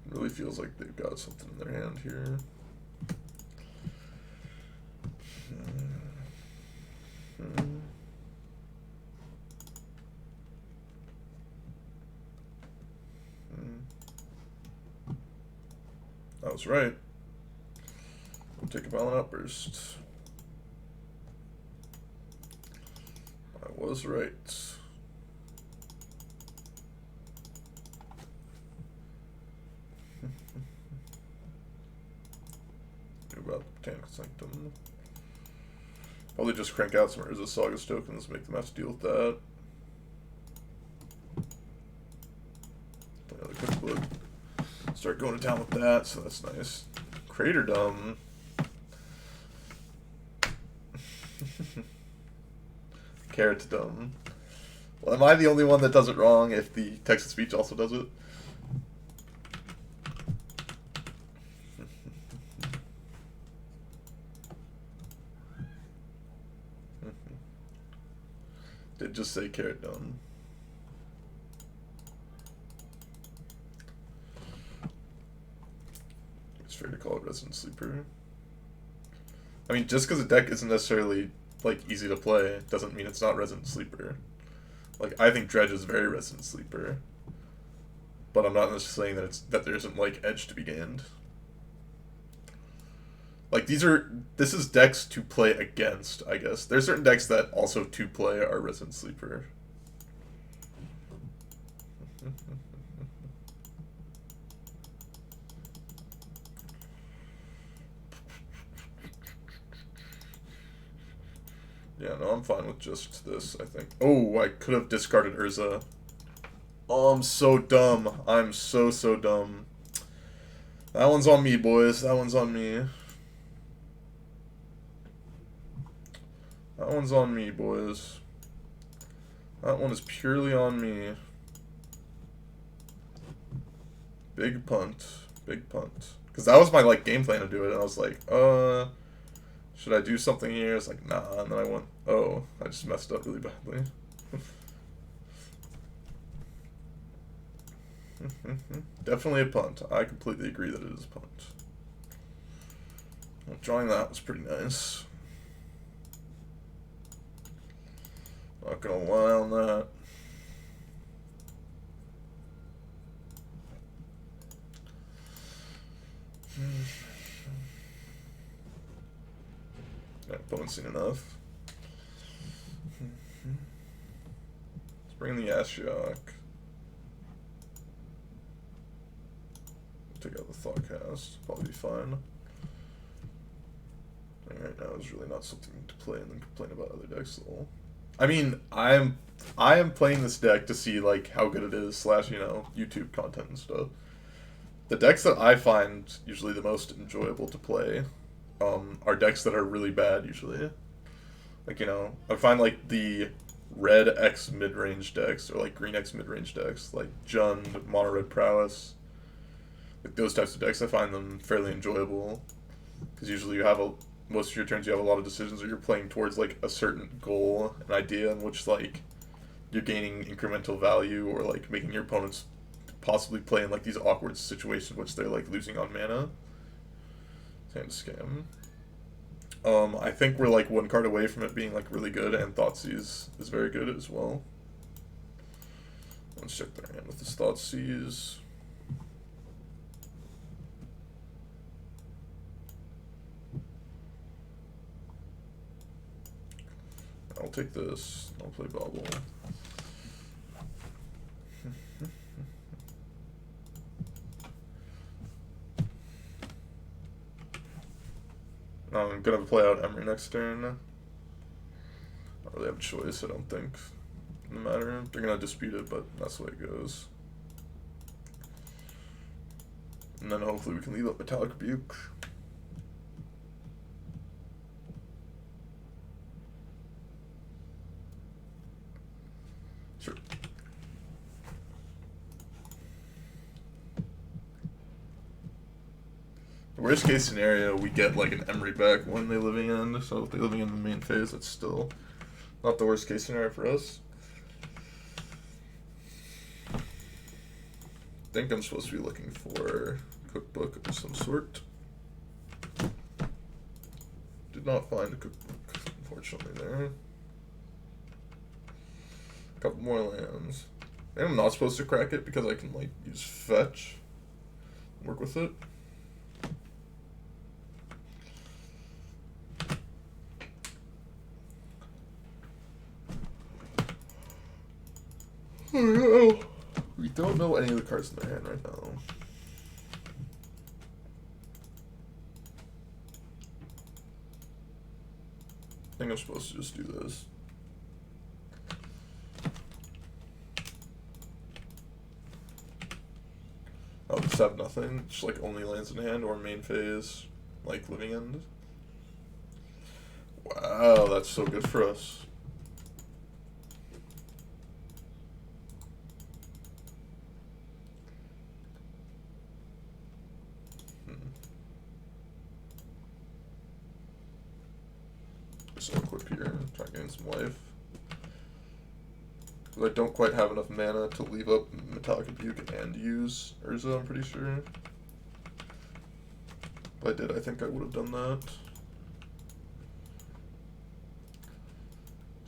It really feels like they've got something in their hand here. I was right. We'll take a Violent Outburst. I was right. About the Botanical Sanctum. Probably just crank out some Urza Sagas tokens, make them have to deal with that. Another cookbook. Start going to town with that, so that's nice. Craterdom. Carrotdom. Well, am I the only one that does it wrong if the text-to-speech also does it? Did just say Carrotdom. It's fair to call it Resident Sleeper. I mean, just because a deck isn't necessarily, like, easy to play doesn't mean it's not Resident Sleeper. Like, I think Dredge is very Resident Sleeper. But I'm not necessarily saying that there isn't, like, edge to be gained. Like, this is decks to play against, I guess. There's certain decks that also to play are Resident Sleeper. Yeah, no, I'm fine with just this, I think. Oh, I could have discarded Urza. Oh, I'm so dumb. I'm so, so dumb. That one's on me, boys. That one's on me. That one's on me, boys. That one is purely on me. Big punt. Big punt. Because that was my, like, game plan to do it, and I was like, should I do something here? It's like, nah, and then I went, oh, I just messed up really badly. Definitely a punt. I completely agree that it is a punt. Well, drawing that was pretty nice. Not gonna lie on that. That opponent's seen enough. Let's bring in the Ashiok. Take out the Thoughtcast. Probably be fine. Right now is really not something to play and then complain about other decks though. I mean, I am playing this deck to see like how good it is / you know, YouTube content and stuff. The decks that I find usually the most enjoyable to play are decks that are really bad usually. Like, you know, I find like the red X mid-range decks or like green X mid-range decks like Jund, Mono Red Prowess. Like those types of decks, I find them fairly enjoyable because usually you have most of your turns you have a lot of decisions or you're playing towards like a certain goal, an idea in which like you're gaining incremental value or like making your opponents possibly play in like these awkward situations which they're like losing on mana. Hand scam. I think we're like one card away from it being like really good, and Thoughtseize is very good as well. Let's check their hand with this Thoughtseize. I'll take this. I'll play Bobble. I'm gonna play out Emery next turn. I don't really have a choice, I don't think. No matter. They're gonna dispute it, but that's the way it goes. And then hopefully we can leave up Metallic Rebuke. Sure. The worst case scenario, we get like an Emery back when they living end. So if they're living in the main phase, that's still not the worst case scenario for us. I think I'm supposed to be looking for a cookbook of some sort. Did not find a cookbook, unfortunately, there. A couple more lands. I think I'm not supposed to crack it because I can like use fetch, work with it. We don't know any of the cards in their hand right now. I think I'm supposed to just do this. I'll just have nothing, just like only lands in hand or main phase, like living end. Wow, that's so good for us. Just equip here, try to gain some life. Because I don't quite have enough mana to leave up Metallic Rebuke and use Urza, I'm pretty sure. If I did, I think I would have done that.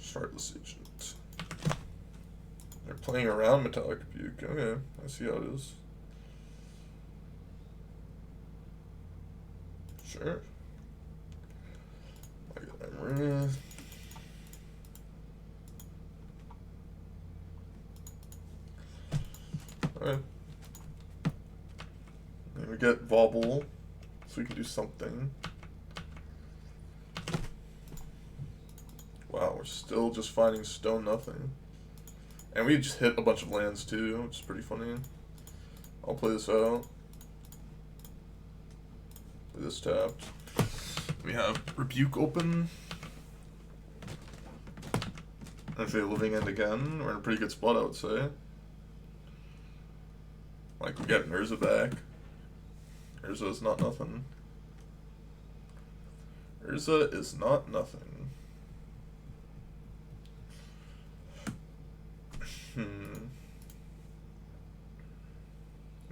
Shardless Agent. They're playing around Metallic Rebuke. Okay, I see how it is. Sure. I got Emery. Alright. Then we get Vobble, so we can do something. Wow, still just finding stone nothing. And we just hit a bunch of lands too, which is pretty funny. I'll play this out. Play this tapped. We have Rebuke open. If they're living end again, we're in a pretty good spot, I would say. Like, we got an Urza back. Urza is not nothing. Urza is not nothing.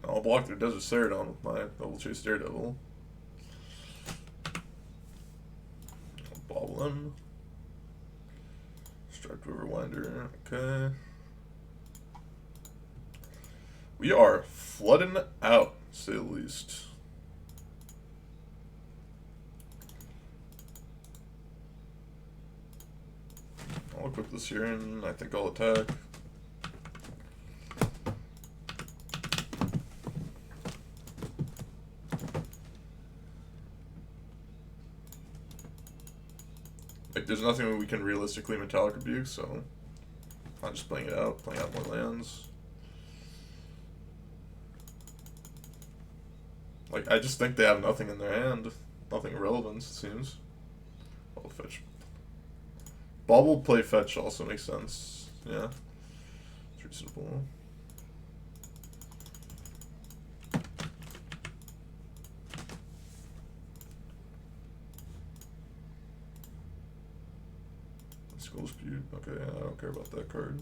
I'll block their Desert Ceradon with my Double Chase Daredevil. I'll bobble him. Strike Riverwinder. Okay. We are flooding out, to say the least. I'll equip this here and I think I'll attack. Like, there's nothing we can realistically Metallic Rebuke, so I'm just playing it out, playing out more lands. Like, I just think they have nothing in their hand. Nothing relevant, it seems. I'll fetch. Bobble play fetch also makes sense. Yeah. It's reasonable. Skull Dispute. Okay, I don't care about that card.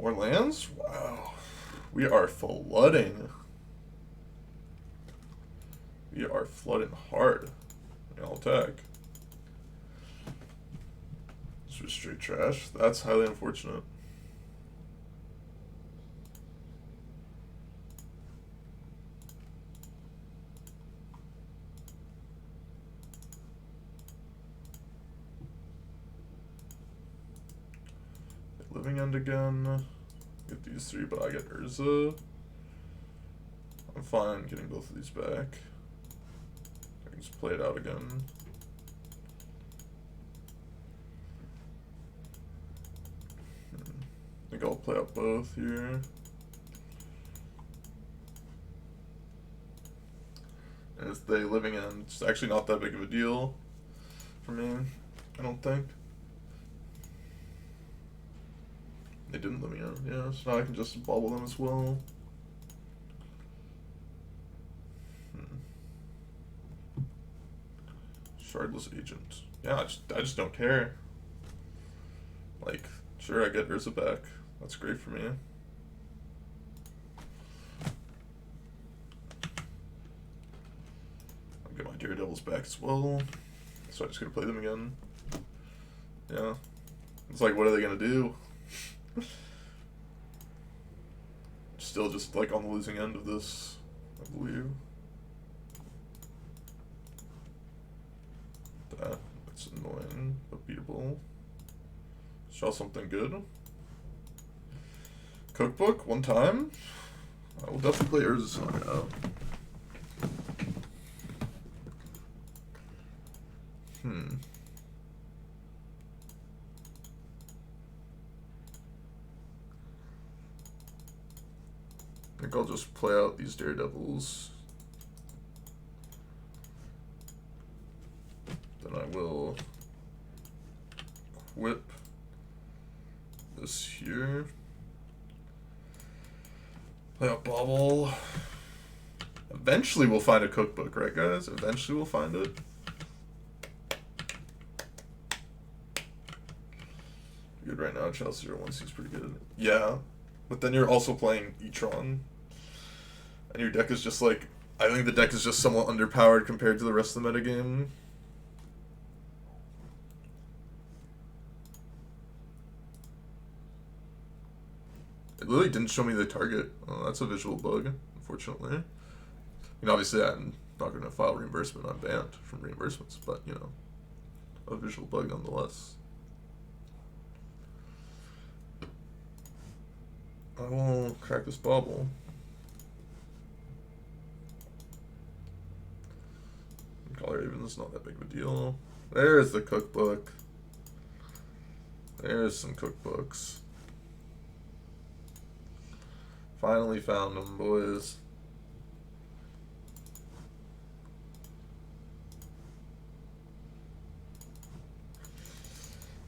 More lands? Wow. We are flooding. We are flooding hard. I'll attack. This was straight trash. That's highly unfortunate. Living End again. Get these three, but I get Urza. I'm fine getting both of these back. I can just play it out again. I think I'll play out both here. And if they Living End, it's actually not that big of a deal for me, I don't think. They didn't Living End, yeah, so now I can just bubble them as well. Shardless Agent. Yeah, I just don't care. Like, sure, I get Urza back. That's great for me. I'll get my Daredevils back as well. So I just gotta play them again. Yeah. It's like, what are they gonna do? Still just like on the losing end of this, I believe. That's annoying, but beatable. Show something good. Cookbook, one time. I will definitely play Urza Saga out. I think I'll just play out these Daredevils. Then I will equip this here. Play out Bobble. Eventually we'll find a cookbook, right guys? Eventually we'll find it. Good right now, Chelsea 01 seems pretty good. Yeah, but then you're also playing E-Tron. And your deck is just like, I think the deck is just somewhat underpowered compared to the rest of the metagame. It literally didn't show me the target. Oh, that's a visual bug, unfortunately. I mean, obviously I'm not going to file reimbursement. I'm banned from reimbursements, but, you know, a visual bug nonetheless. I will crack this bubble. Color Ravens, not that big of a deal. There's the cookbook. There's some cookbooks. Finally found them, boys.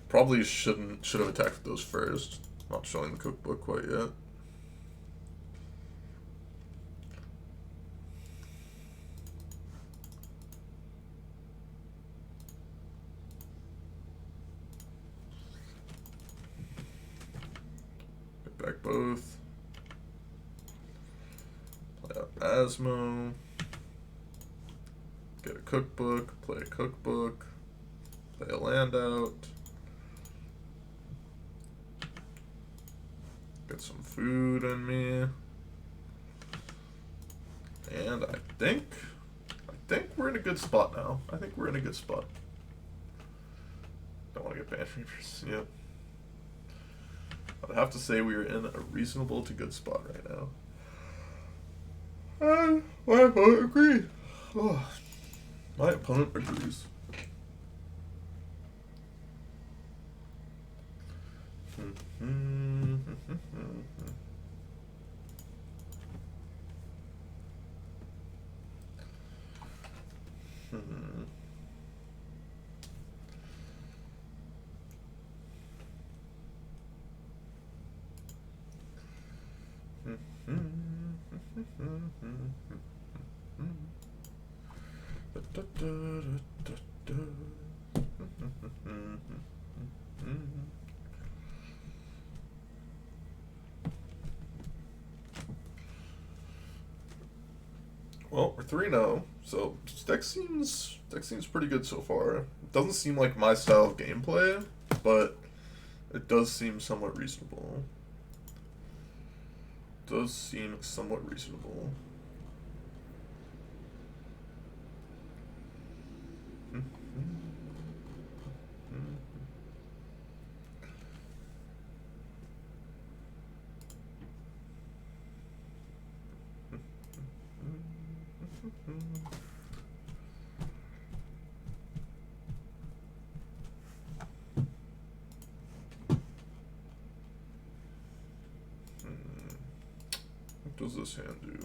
Probably should have attacked those first. Not showing the cookbook quite yet. Get back both. Play out Asmo. Get a cookbook. Play a cookbook. Play a land out. Get some food in me. And I think we're in a good spot now. I think we're in a good spot. Don't want to get banned reapers. Yep. I'd have to say we are in a reasonable to good spot right now. And my opponent agrees. Oh, my opponent agrees. Well, we're 3-0, so this deck seems pretty good so far. It doesn't seem like my style of gameplay, but it does seem somewhat reasonable. Does seem somewhat reasonable. What does this hand do?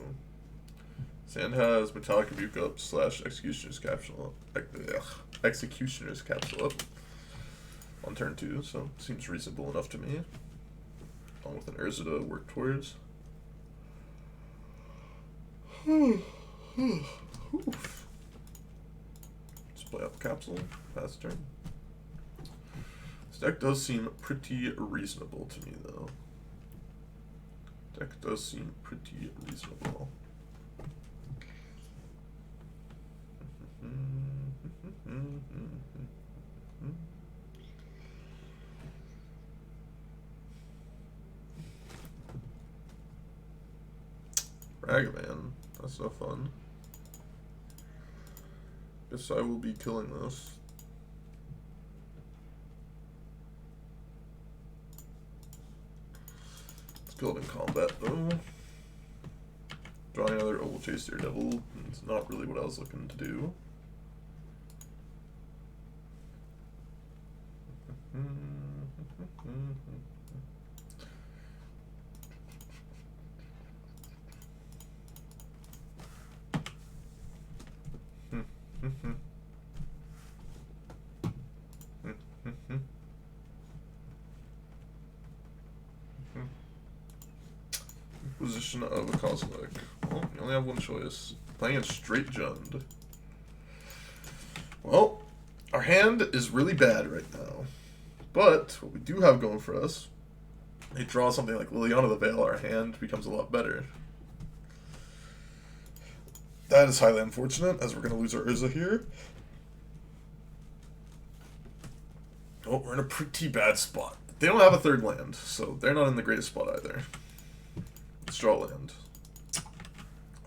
This hand has Metallic Rebuke up / Executioner's Capsule. Executioner's Capsule up on turn 2, so seems reasonable enough to me. Along with an Urza to work towards. Let's play out the Capsule. Pass turn. This deck does seem pretty reasonable to me, though. Deck does seem pretty reasonable. Ragavan, that's no fun. Guess I will be killing this. Killed in combat though. Drawing another Oval Chase Daredevil. It's not really what I was looking to do. Position of a Cosmic. Well, you only have one choice. Playing it straight Jund. Well, our hand is really bad right now. But what we do have going for us, they draw something like Liliana the Veil, our hand becomes a lot better. That is highly unfortunate, as we're going to lose our Urza here. Oh, we're in a pretty bad spot. They don't have a third land, so they're not in the greatest spot either. Let's draw land.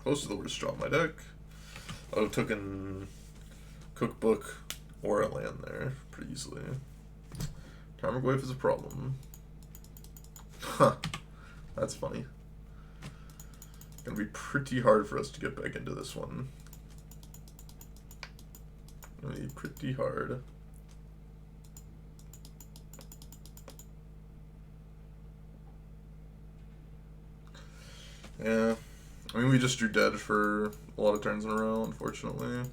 Close to the worst draw of my deck. I would have taken Cookbook or a land there pretty easily. Tarmogoyf is a problem. Huh. That's funny. Gonna be pretty hard for us to get back into this one. Gonna be pretty hard. Yeah. I mean, we just drew dead for a lot of turns in a row, unfortunately.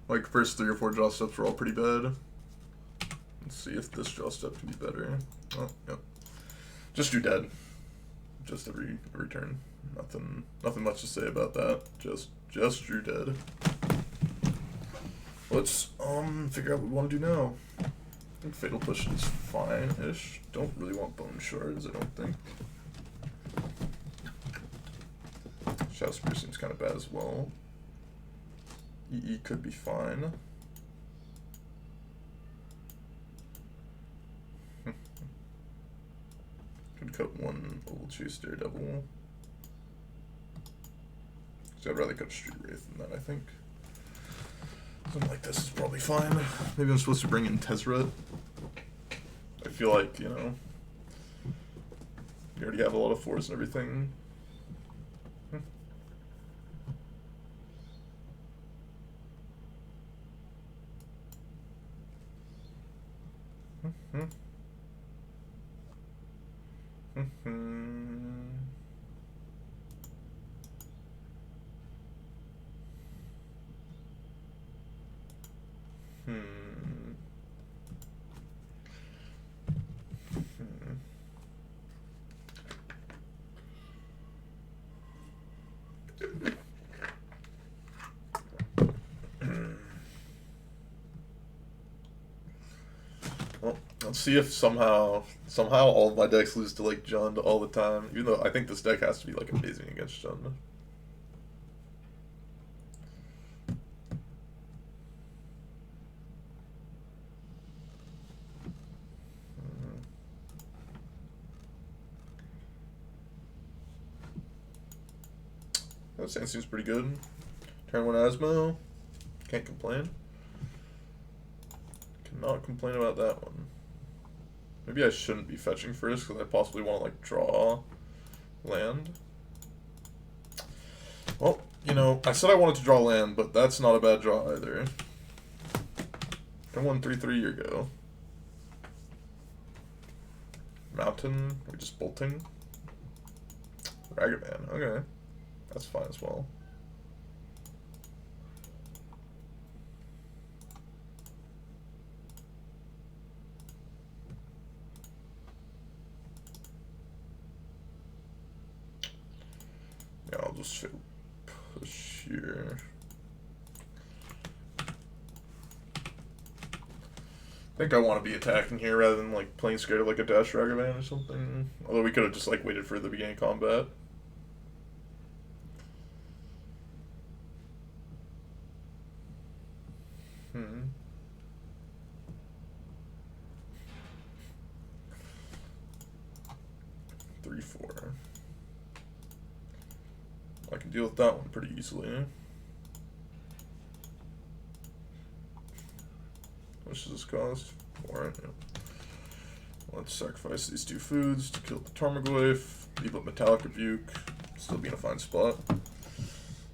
Like, first 3 or 4 draw steps were all pretty bad. Let's see if this draw step can be better. Oh, yep. Just drew dead. Just every turn. Nothing much to say about that. Just drew dead. Let's figure out what we want to do now. I think Fatal Push is fine-ish. Don't really want Bone Shards, I don't think. Shadow Spear seems kind of bad as well. EE could be fine. Could cut one Oval Chase Daredevil. So I'd rather cut Street Wraith than that, I think. Something like this is probably fine. Maybe I'm supposed to bring in Tezzeret. I feel like, you know, you already have a lot of 4s and everything. Well, let's see if somehow all of my decks lose to like Jund all the time. Even though I think this deck has to be like amazing against Jund. That sand seems pretty good. Turn 1 Asmo. Can't complain. Cannot complain about that one. Maybe I shouldn't be fetching first because I possibly want to like draw land. Well, you know, I said I wanted to draw land, but that's not a bad draw either. Turn 1 3/3 your go. Mountain, we're just bolting. Ragavan, okay. That's fine as well. Yeah, I'll just push here. I think I want to be attacking here rather than like playing scared of like a dash Ragavan or something. Although we could have just like waited for the beginning of combat. I can deal with that one pretty easily. How much does this cost? 4, yeah. Let's sacrifice these 2 foods to kill the Tarmogoyf, leave up Metallic Rebuke, still be in a fine spot.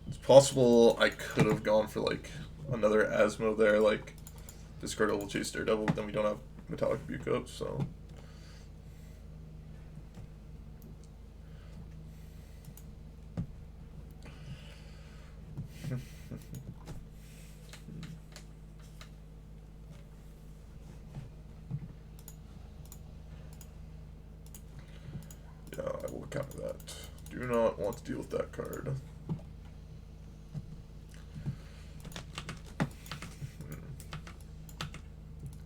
It's possible I could have gone for like another Asmo there, like discard Oval Chase Daredevil, but then we don't have Metallic Rebuke up, so. Yeah, I will counter that. Do not want to deal with that card.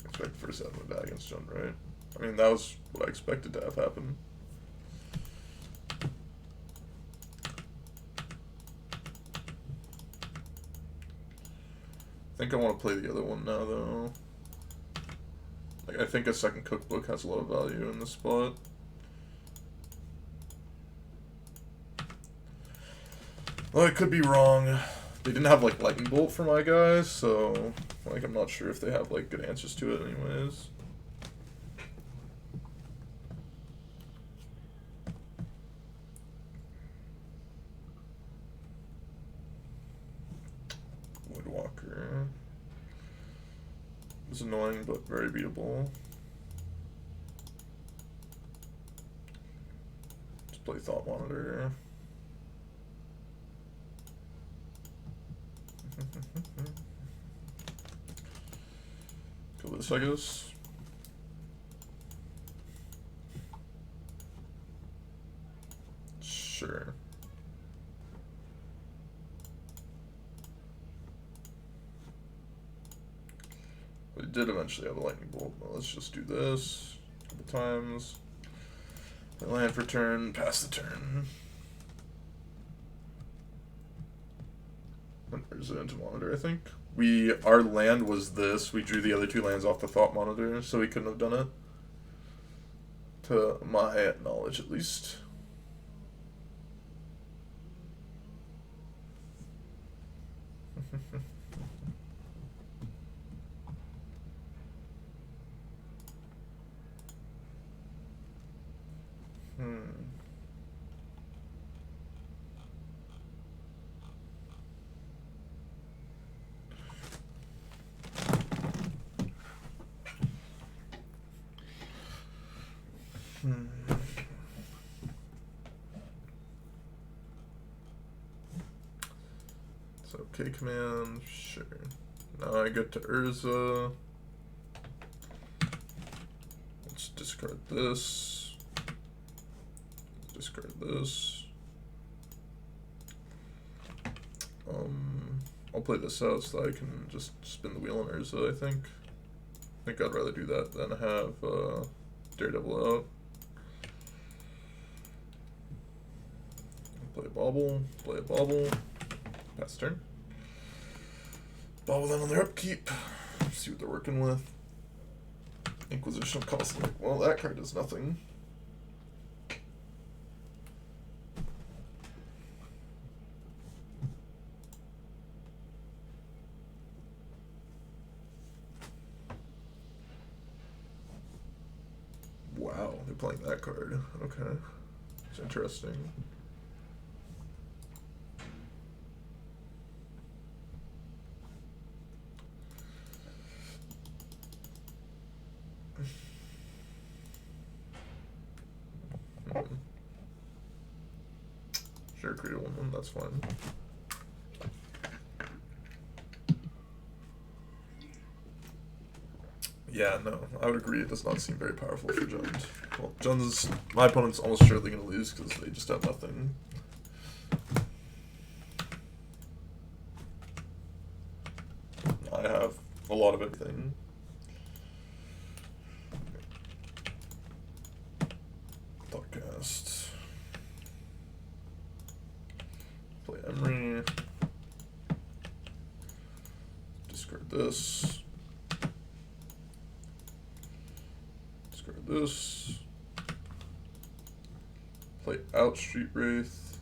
Expect first out of my bag against Jund, right? I mean, that was what I expected to have happen. I think I want to play the other one now, though. Like, I think a second cookbook has a lot of value in this spot. Well, I could be wrong. They didn't have, like, Lightning Bolt for my guys, so, like, I'm not sure if they have, like, good answers to it anyways. Sure. It's annoying, but very beatable. Let's play Thought Monitor. Go this, I guess. Sure. We did eventually have a lightning bolt. Well, let's just do this a couple times. Land for turn, pass the turn. And there's it into monitor, I think. Our land was this. We drew the other 2 lands off the Thought Monitor, so we couldn't have done it. To my knowledge, at least. So, okay, command, sure. Now I get to Urza. Let's discard this. Discard this. I'll play this out so that I can just spin the wheel on Urza, I think. I think I'd rather do that than have Daredevil out. Play a bauble, play a bauble, pass turn. Bauble them on their upkeep, see what they're working with. Inquisition cost, like, well, that card does nothing. Wow, they're playing that card. Okay. It's interesting. Sure, create a 1/1, that's fine. Yeah, no, I would agree. It does not seem very powerful for Jund. Well, Jund's, my opponent's almost surely going to lose because they just have nothing. I have a lot of everything. Thoughtcast. Play Emery. Discard this. Discard this. Play out Street Wraith.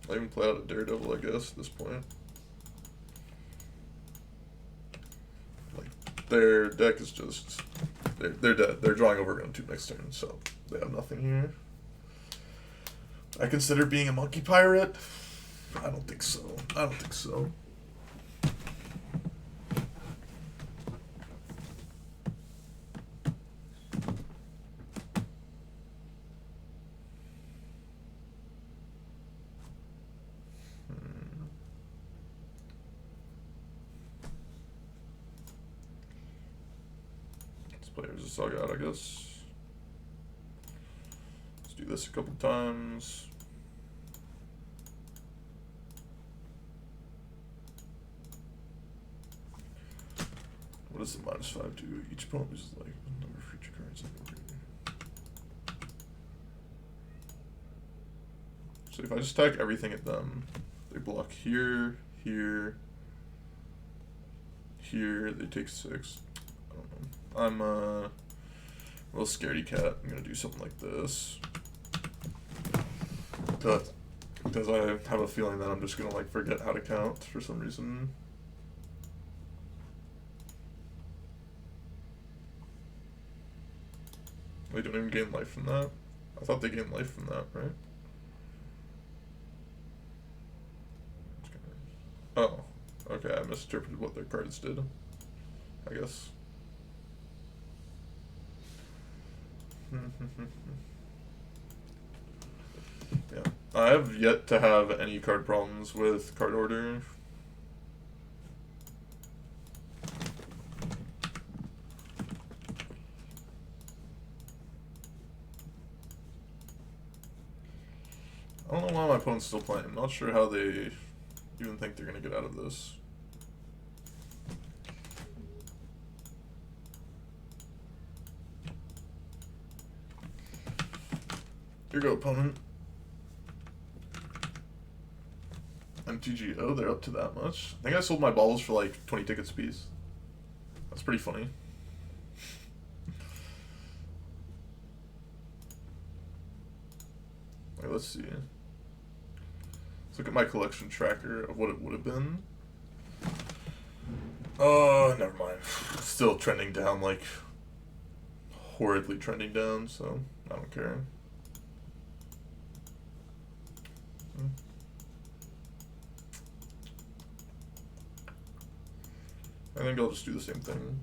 I even play out a Daredevil, I guess, at this point. Like, their deck is just... They're dead. They're drawing over round 2 next turn, so they have nothing here. I consider being a monkey pirate? I don't think so. I don't think so. Players a saga out, I guess. Let's do this a couple times. What does the -5 do? Each opponent loses like a number of future cards. So if I just attack everything at them, they block here, here, here. They take 6. I don't know. I'm a little scaredy cat. I'm gonna do something like this. Because I have a feeling that I'm just gonna like forget how to count for some reason. They don't even gain life from that. I thought they gained life from that, right? Oh, okay, I misinterpreted what their cards did, I guess. Yeah, I have yet to have any card problems with card order. I don't know why my opponent's still playing. I'm not sure how they even think they're gonna get out of this. Here you go, opponent. MTG. Oh, they're up to that much. I think I sold my balls for like 20 tickets a piece. That's pretty funny. Wait, let's see. Let's look at my collection tracker of what it would have been. Never mind. Still trending down, like horridly trending down, so I don't care. I think I'll just do the same thing.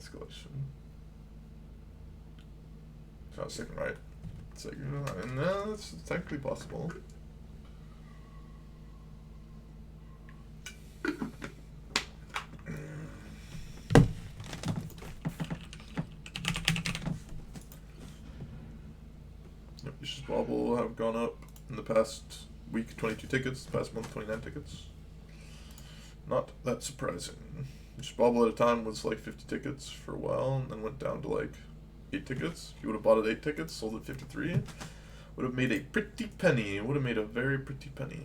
Escalation. It's not second right. Second right. No, that's technically possible. Yep, Vicious Bobble have gone up in the past week, 22 tickets, the past month, 29 tickets. Not that surprising. Vicious Bobble at a time was like 50 tickets for a while, and then went down to like 8 tickets. If you would have bought it 8 tickets, sold it 53, would have made a pretty penny. Would have made a very pretty penny.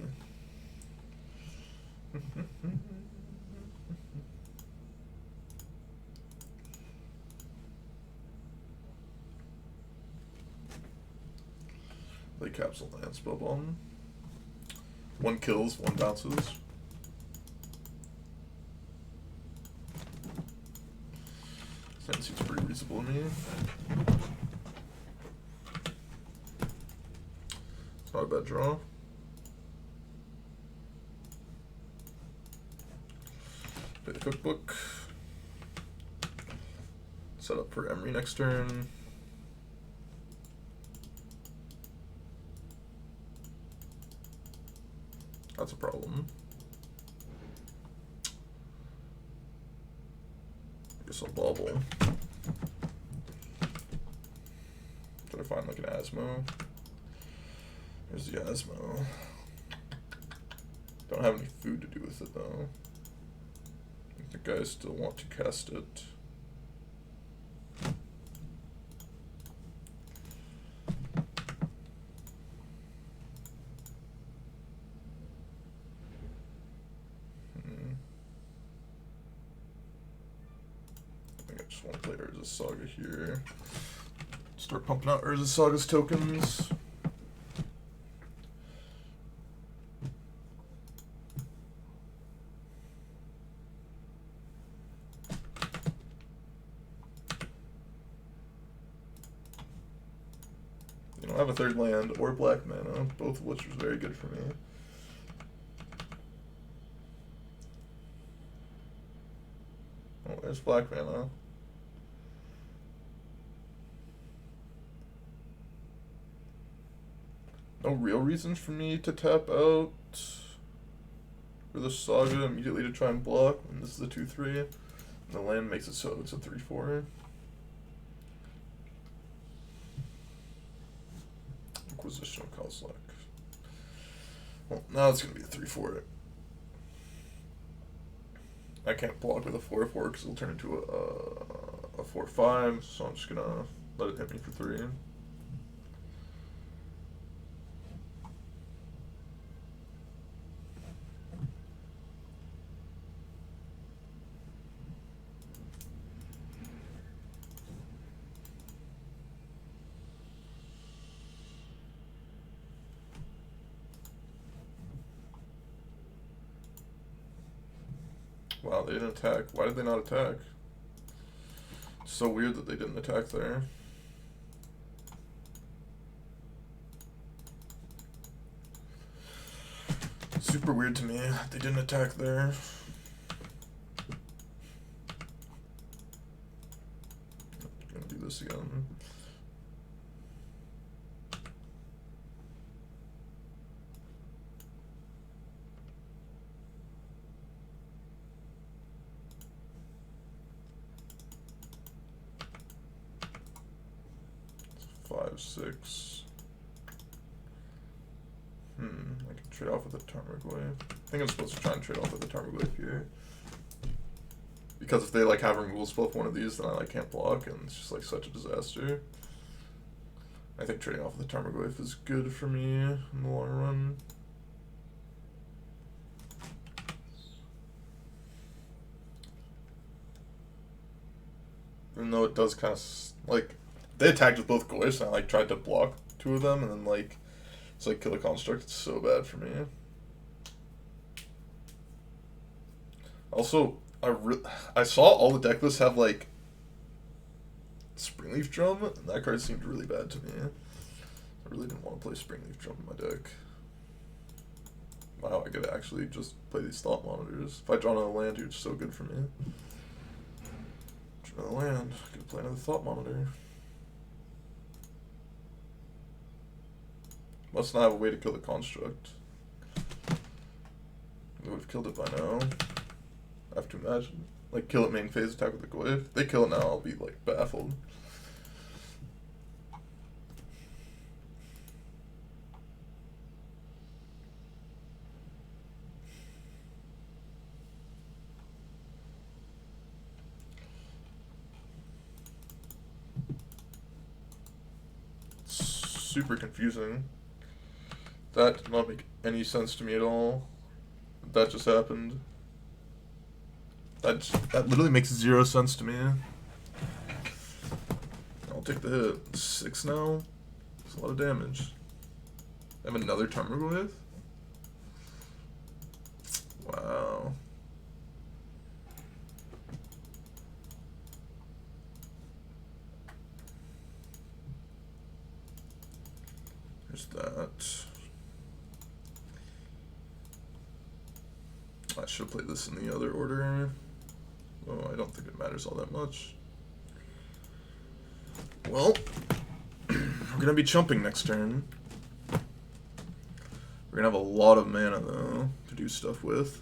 Late Capsule Land Spellbomb. 1 kills, 1 bounces. That seems pretty reasonable to me. It's not a bad draw. Play the cookbook. Set up for Emery next turn. That's a problem. Guess I'll bobble. Try to find like an Asmo. There's the Asmo. Don't have any food to do with it though. I think I still want to cast it. I want to play Urza Saga here. Start pumping out Urza Saga's tokens. You don't have a third land or black mana, both of which was very good for me. Oh, there's black mana. No real reasons for me to tap out for the Saga immediately to try and block when this is a 2/3. And the land makes it so it's a 3/4. Inquisition of Kozlak. Well, now it's going to be a 3/4. I can't block with a 4/4 because it'll turn into a 4/5, so I'm just going to let it hit me for 3. Wow, they didn't attack. Why did they not attack? So weird that they didn't attack there. Super weird to me. They didn't attack there. Gonna do this again. Five, six. I can trade off with the Tarmogoyf. I think I'm supposed to try and trade off with the Tarmogoyf here. Because if they like have removal spell for one of these, then I like can't block, and it's just like such a disaster. I think trading off with the Tarmogoyf is good for me in the long run. Even though it does kind of like they attacked with both Goyfs, and I like tried to block two of them, and then like it's like kill a construct. It's so bad for me. Also, I saw all the deck lists have like Springleaf Drum, and that card seemed really bad to me. I really didn't want to play Springleaf Drum in my deck. Wow, I could actually just play these Thought Monitors. If I draw another land here, it's so good for me. Draw another land, I could play another Thought Monitor. Must not have a way to kill the construct. They would have killed it by now. I have to imagine. Like, kill it main phase, attack with the Goyf. If they kill it now, I'll be, like, baffled. It's super confusing. That did not make any sense to me at all. That just happened. That literally makes 0 sense to me. I'll take the hit. 6 now. It's a lot of damage. I have another Tarmogoyf? Wow. There's that. I should have played this in the other order. Oh, I don't think it matters all that much. Well, we're gonna be chumping next turn. We're gonna have a lot of mana though to do stuff with.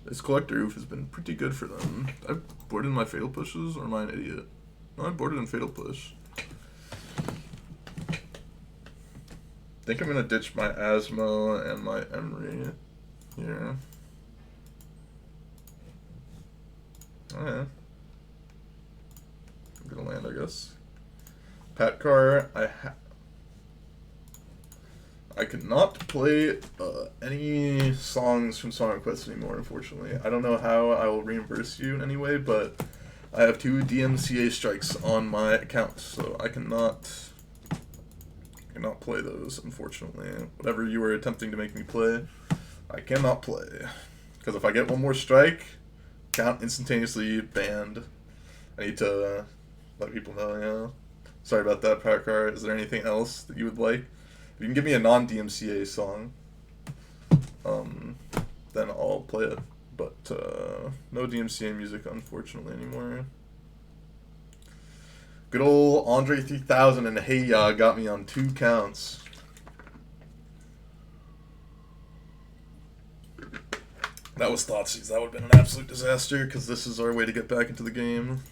This Collector Oof has been pretty good for them. I've boarded my Fatal Pushes, or am I an idiot? No, I boarded in Fatal Push. I think I'm gonna ditch my Asmo and my Emery here. Alright. I'm gonna land, I guess. Patcar, I could not play any songs from Song Request anymore, unfortunately. I don't know how I will reimburse you in any way, but I have 2 DMCA strikes on my account, so I cannot play those, unfortunately. Whatever you were attempting to make me play, I cannot play. Because if I get one more strike, account instantaneously banned. I need to let people know, yeah. Sorry about that, Parakar. Is there anything else that you would like? If you can give me a non-DMCA song, then I'll play it. But no DMCA music, unfortunately, anymore. Good old Andre 3000 and Hey Ya got me on 2 counts. That was Thoughtseize. That would have been an absolute disaster, because this is our way to get back into the game.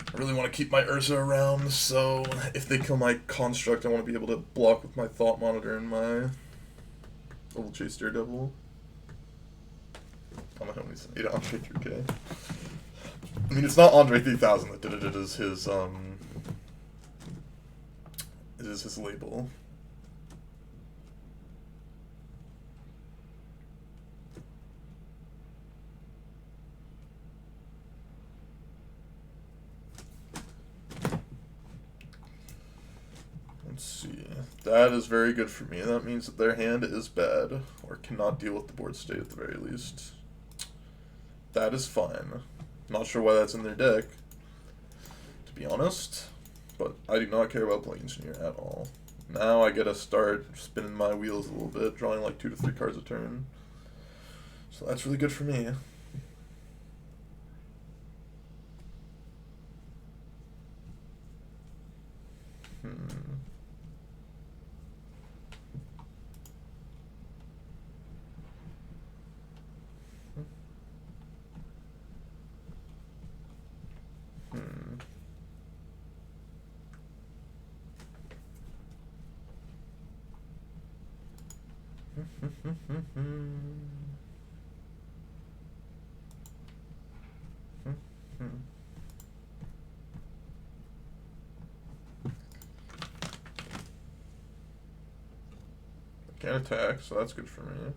I really want to keep my Urza around, so if they kill my construct, I want to be able to block with my Thought Monitor and my Level Chase Daredevil. I'm a homie's 800 3K. I mean, it's not Andre 3000 that did it. It is his label. Let's see. That is very good for me. That means that their hand is bad, or cannot deal with the board state at the very least. That is fine. Not sure why that's in their deck, to be honest, but I do not care about playing Engineer at all. Now I get to start spinning my wheels a little bit, drawing like 2 to 3 cards a turn. So that's really good for me. Can't attack, so that's good for me.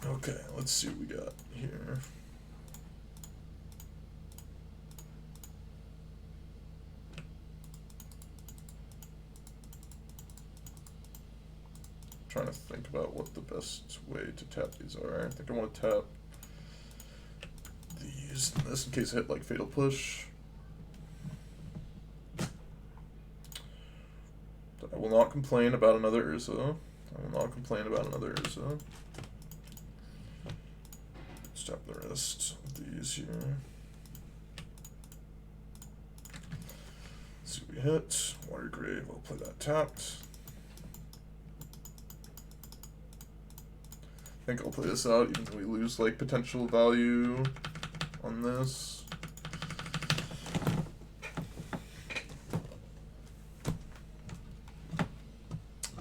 Okay, let's see what we got here. Trying to think about what the best way to tap these are. I think I want to tap these and this in case I hit like Fatal Push. I will not complain about another Urza. I will not complain about another Urza. Let's tap the rest of these here. Let's see what we hit. Water Grave, I'll play that tapped. I think I'll play this out even though we lose like potential value on this.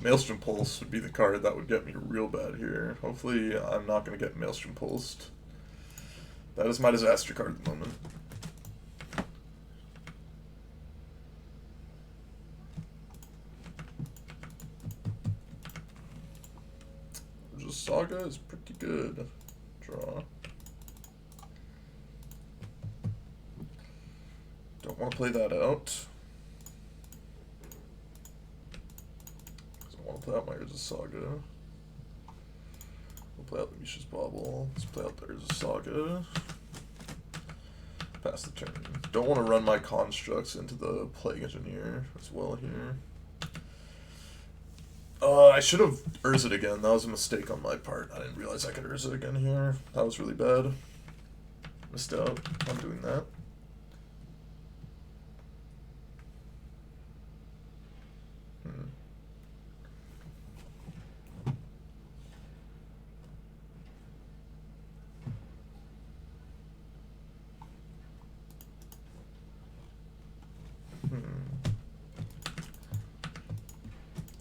Maelstrom Pulse would be the card that would get me real bad here. Hopefully I'm not going to get Maelstrom Pulsed. That is my disaster card at the moment. Urza Saga is pretty good. Draw. Don't want to play that out. I'll play out my Urza Saga. We'll play out the Mishra's Bauble. Let's play out the Urza Saga. Pass the turn. Don't want to run my constructs into the Plague Engineer as well here. I should have Urza'd again. That was a mistake on my part. I didn't realize I could Urza again here. That was really bad. Missed out on doing that.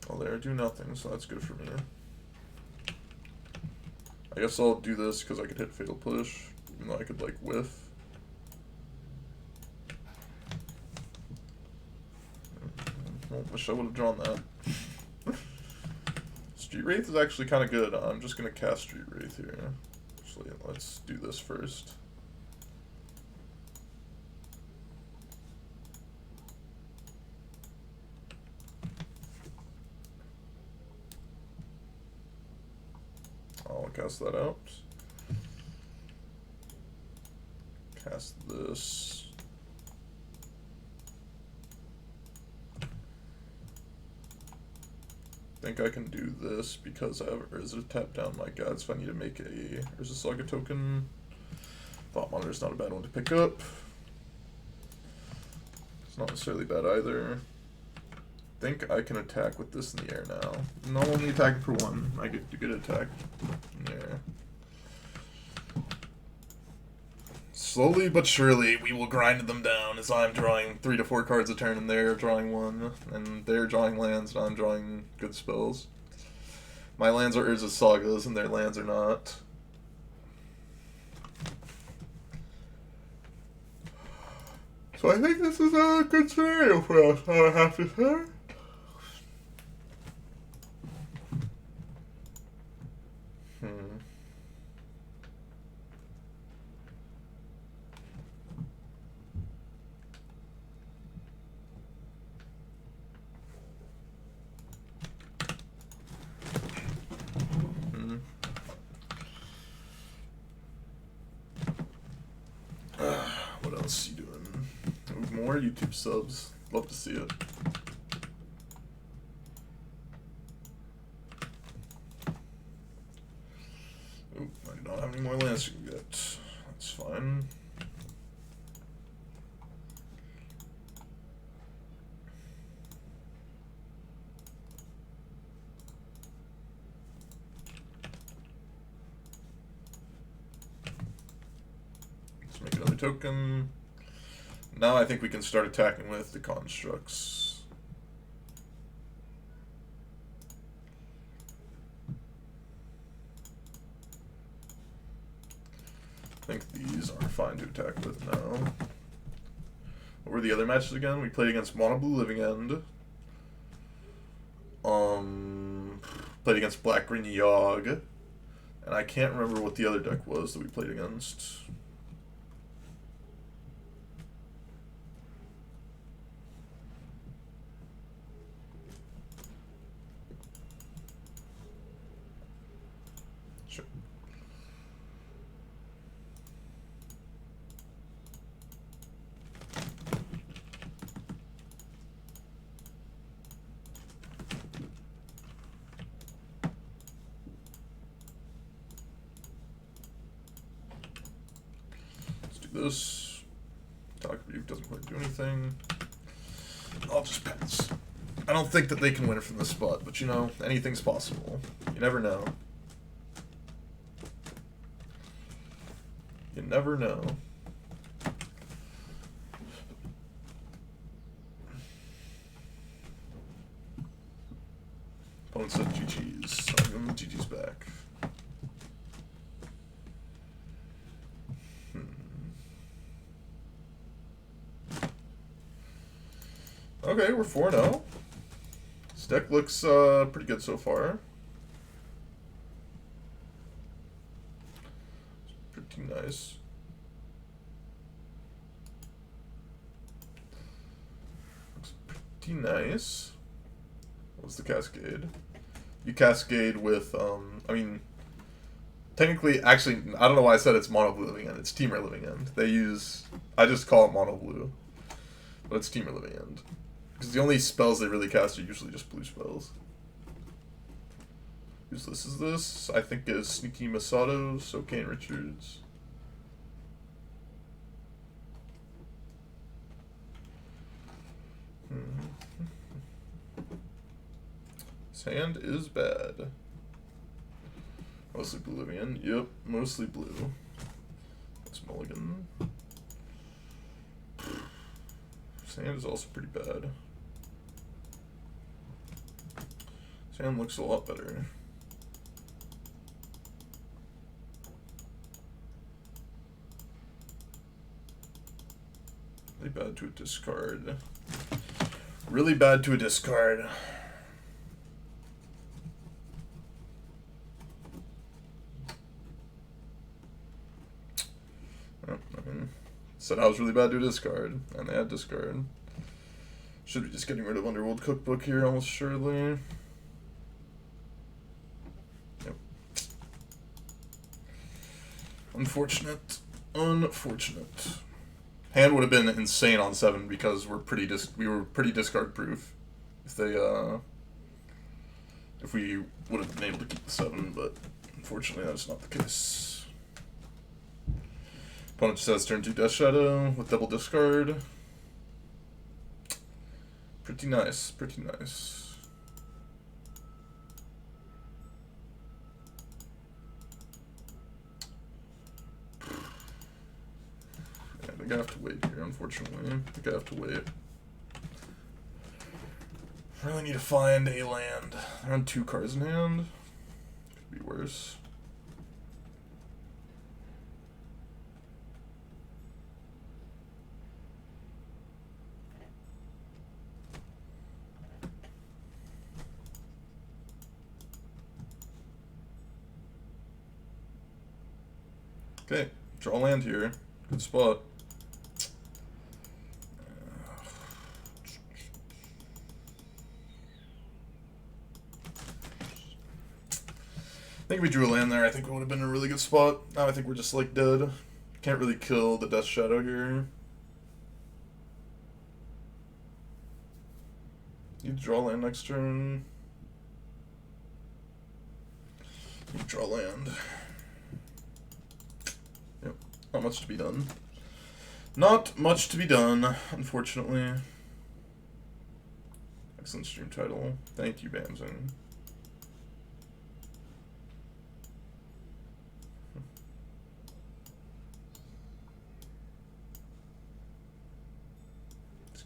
Well, there, do nothing, so that's good for me. I guess I'll do this because I could hit Fatal Push, even though I could, like, whiff. Well, wish I would have drawn that. Street Wraith is actually kind of good. I'm just going to cast Street Wraith here. Actually, let's do this first. I'll cast that out. Cast this. I think I can do this because I have Urza tap down my gods if I need to make a Urza Saga token. Thought Monitor is not a bad one to pick up. It's not necessarily bad either. I think I can attack with this in the air now. Not only attacking for one, I get to get attack in the air. Slowly but surely, we will grind them down as I'm drawing 3 to 4 cards a turn and they're drawing 1, and they're drawing lands and I'm drawing good spells. My lands are Urza Sagas and their lands are not. So I think this is a good scenario for us, I have to say. What else you doing? More YouTube subs. Love to see it. Oop, I do not have any more lands you can get. That's fine. Let's make another token. Now I think we can start attacking with the constructs. I think these are fine to attack with now. What were the other matches again? We played against Mono Blue Living End. Played against Black Green Yogg. And I can't remember what the other deck was that we played against. Sure. This Talk Rebuke doesn't quite do anything. I'll just pass. I don't think that they can win it from this spot, but you know, anything's possible. You never know. You never know. Opponent said GG's. I'll give him GG's back. Okay, we're 4-0. This deck looks pretty good so far. It's pretty nice. Looks pretty nice. What's the cascade? You cascade with, I mean, technically, actually, I don't know why I said it's Mono Blue Living End. It's Teamer Living End. They use, I just call it Mono Blue, but it's Teamer Living End. Because the only spells they really cast are usually just blue spells. Whose list is this? I think is Sneaky Masato, Sokane Richards. His hand is bad. Mostly blue living in. Yep, mostly blue. That's mulligan. His hand is also pretty bad. His hand looks a lot better. Really bad to a discard. Really bad to a discard. Oh, I mean, said I was really bad to a discard, and they had discard. Should be just getting rid of Underworld Cookbook here, almost surely. Yep. Unfortunate. Unfortunate. Hand would have been insane on 7 because we were pretty discard proof. If we would have been able to keep the 7, but unfortunately that's not the case. Opponent just has turn 2 Death Shadow with double discard. Pretty nice, pretty nice. Yeah, I think I have to wait here, unfortunately. I think I have to wait. I really need to find a land. Around 2 cards in hand. Could be worse. Okay, draw land here. Good spot. I think if we drew a land there, I think we would have been in a really good spot. Now I think we're just like dead. Can't really kill the Death Shadow here. You draw land next turn. You draw land. Yep, not much to be done. Not much to be done, unfortunately. Excellent stream title. Thank you, Bamzing.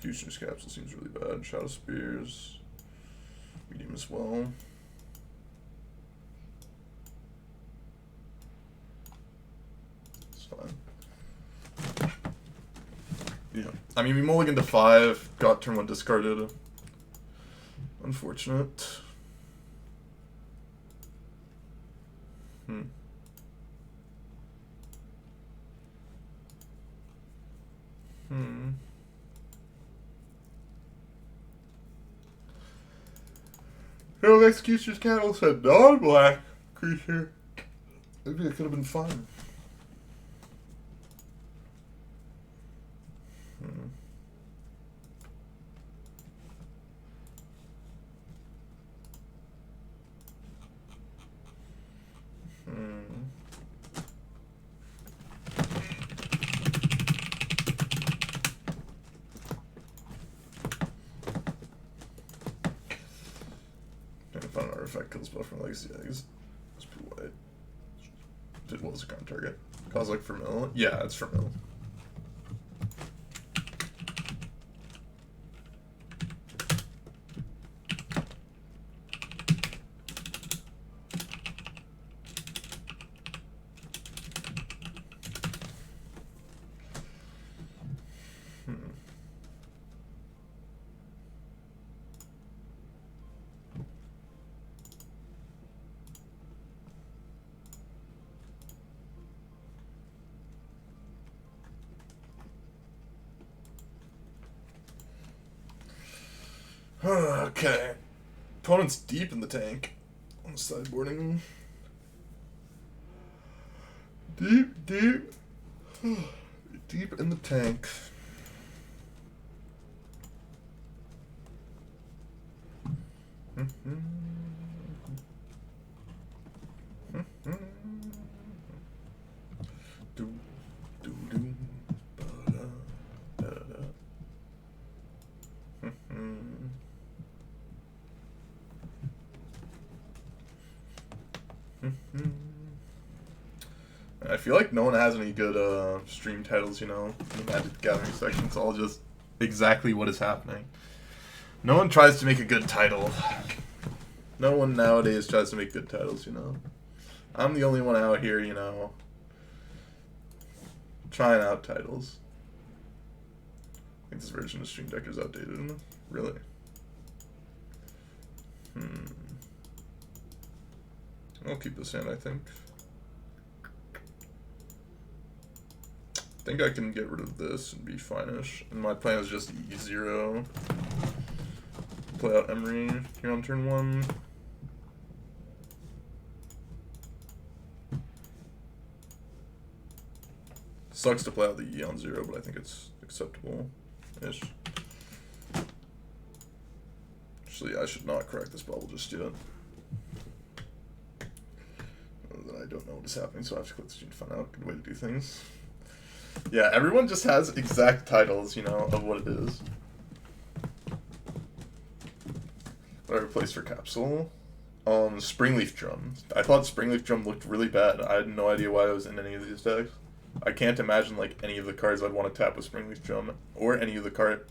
Executioner's Capsule seems really bad. Shadow Spears. Medium as well. It's fine. Yeah. I mean, we mulliganed to 5. Got turn 1 discarded. Unfortunate. No, Executioner's Cattle said non-black creature. Maybe it could have been fun. Found an artifact kills both from legacy eggs. Must be white. What was the current target? Cosmic for mill? Yeah, it's for mill. Okay. Opponent's deep in the tank. On the sideboarding. Deep. Deep in the tank. I feel like no one has any good stream titles, you know, in the Magic the Gathering section. It's all just exactly what is happening. No one tries to make a good title. No one nowadays tries to make good titles, you know. I'm the only one out here, you know, trying out titles. I think this version of Stream Deck is outdated. Really? I'll keep this in, I think. I think I can get rid of this and be fine-ish. And my plan is just E0. Play out Emery here on turn 1. Sucks to play out the E on 0, but I think it's acceptable-ish. Actually, I should not crack this bubble just yet. I don't know what is happening, so I have to click the stream to find out. Good way to do things. Yeah, everyone just has exact titles, you know, of what it is. What I replaced for Capsule? Springleaf Drum. I thought Springleaf Drum looked really bad. I had no idea why it was in any of these decks. I can't imagine, like, any of the cards I'd want to tap with Springleaf Drum, or any of the card,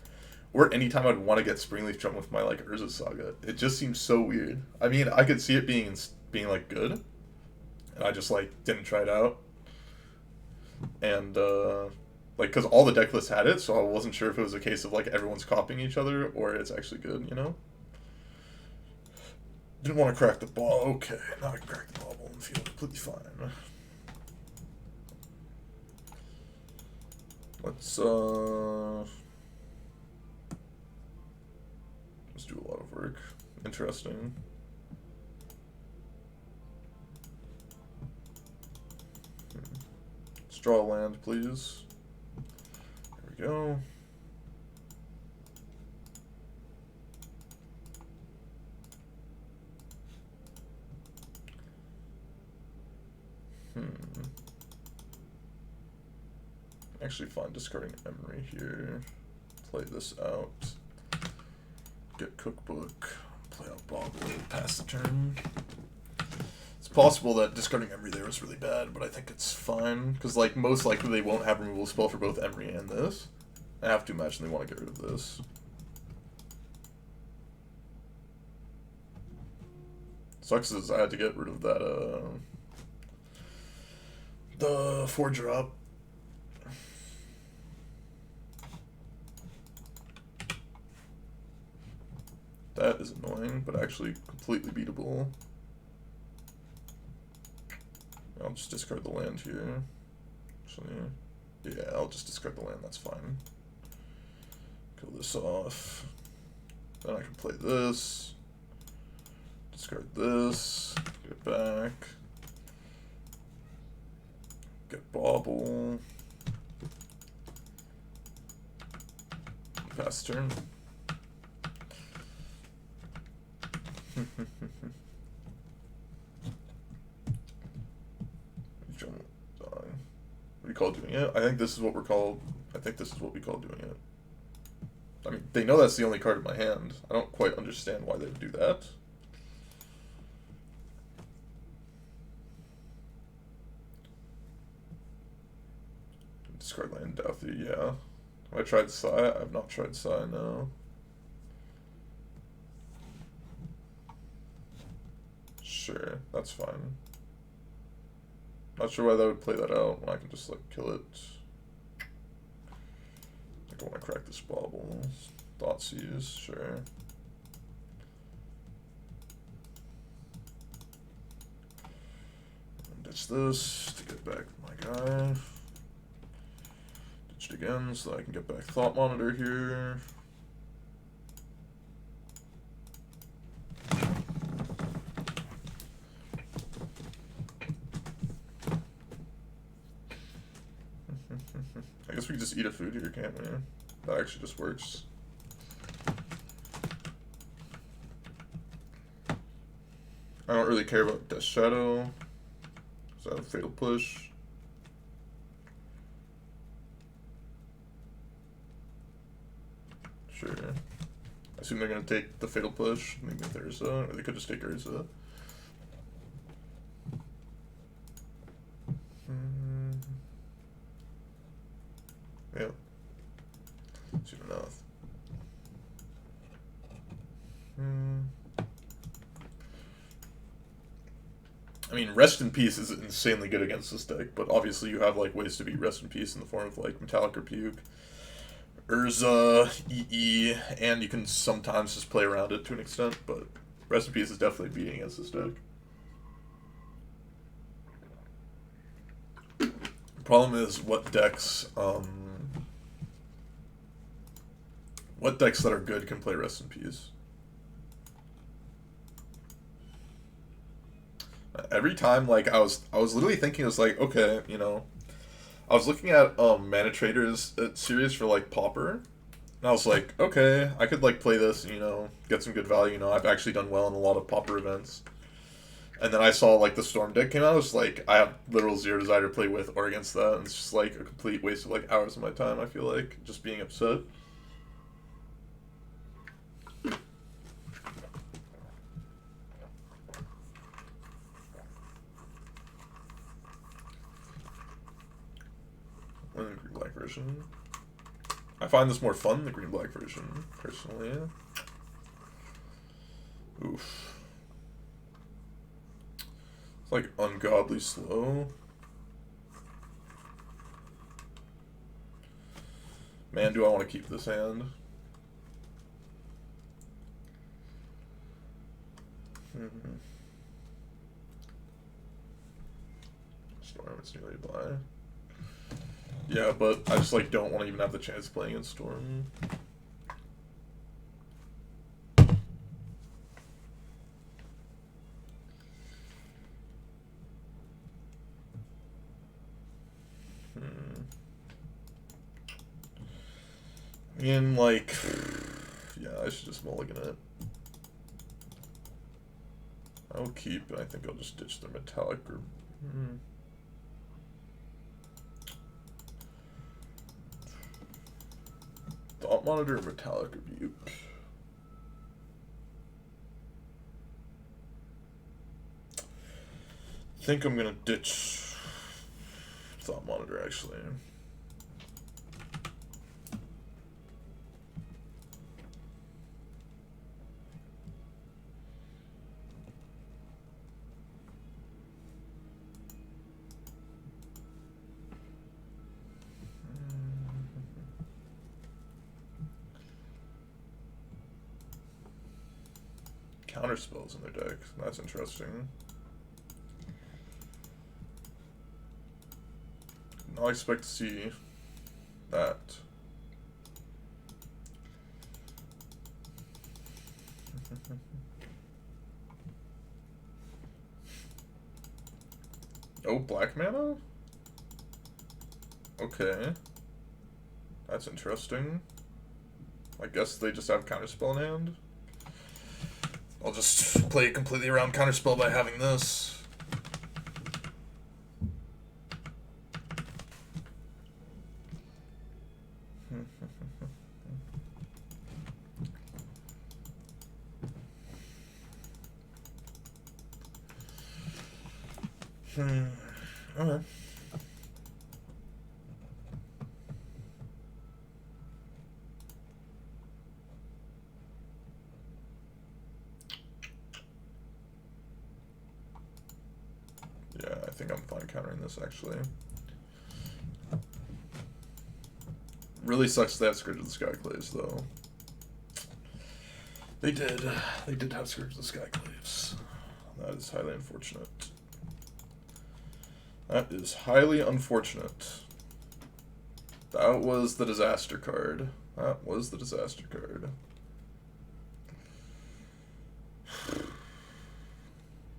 or any time I'd want to get Springleaf Drum with my, like, Urza Saga. It just seems so weird. I mean, I could see it being like, good, and I just, like, didn't try it out. And, like, because all the deck lists had it, so I wasn't sure if it was a case of, like, everyone's copying each other, or it's actually good, you know? Didn't want to crack the ball. Okay, now I can crack the bubble and feel completely fine. Let's do a lot of work. Interesting. Let's draw land, please. There we go. Actually fine discarding Emery here. Play this out. Get Cookbook. Play out Bobble. Pass the turn. It's possible that discarding Emery there was really bad, but I think it's fine. Because, like, most likely they won't have removal spell for both Emery and this. I have to imagine they want to get rid of this. Sucks is I had to get rid of that, the 4-drop. That is annoying, but actually completely beatable. I'll just discard the land here. Actually, yeah, I'll just discard the land, that's fine. Kill this off. Then I can play this. Discard this. Get it back. Get Bobble. Pass turn. What do you call doing it? I think this is what we're called. I think this is what we call doing it. I mean, they know that's the only card in my hand. I don't quite understand why they would do that. Discard land, Douthy, yeah. Have I tried Sai? I've not tried Sai, no. Sure, that's fine. Not sure why that would play that out when I can just, like, kill it. I think I want to crack this Bobble. Thoughtseize, sure. Ditch this to get back my guy. Ditch it again so that I can get back Thought Monitor here. I guess we can just eat a food here, can't we? That actually just works. I don't really care about Death Shadow. Is that a Fatal Push? Sure. I assume they're gonna take the Fatal Push, maybe with Urza, or they could just take Urza. Yeah. Soon enough. I mean, Rest in Peace is insanely good against this deck, but obviously you have like ways to beat Rest in Peace in the form of like Metallic Rebuke, Urza, EE, and you can sometimes just play around it to an extent, but Rest in Peace is definitely beating against this deck. The problem is what decks that are good can play Rest in Peace. Every time, like, I was literally thinking, I was like, okay, you know, I was looking at Mana Traders series for like Pauper, and I was like, okay, I could like play this, you know, get some good value. You know, I've actually done well in a lot of Pauper events. And then I saw like the Storm deck came out. I was like, I have literal zero desire to play with or against that. And it's just like a complete waste of like hours of my time. I feel like just being upset. The green-black version. I find this more fun, the green-black version, personally. Oof. It's like ungodly slow. Man, do I want to keep this hand. Storm, it's nearly by. Yeah, but I just like don't want to even have the chance of playing in Storm. I mean, like, yeah, I should just mulligan it. I'll keep, and I think I'll just ditch the metallic or. Thought Monitor, Metallic Rebuke. I think I'm gonna ditch Thought Monitor actually. Counter spells in their deck. That's interesting. Not expect to see that. Oh, black mana? Okay. That's interesting. I guess they just have counterspell in hand. I'll just play completely around counterspell by having this. Okay. Yeah, I think I'm fine countering this actually. Really sucks they have Scourge of the Skyclaves though. They did have Scourge of the Skyclaves. That is highly unfortunate. That is highly unfortunate. That was the disaster card. That was the disaster card.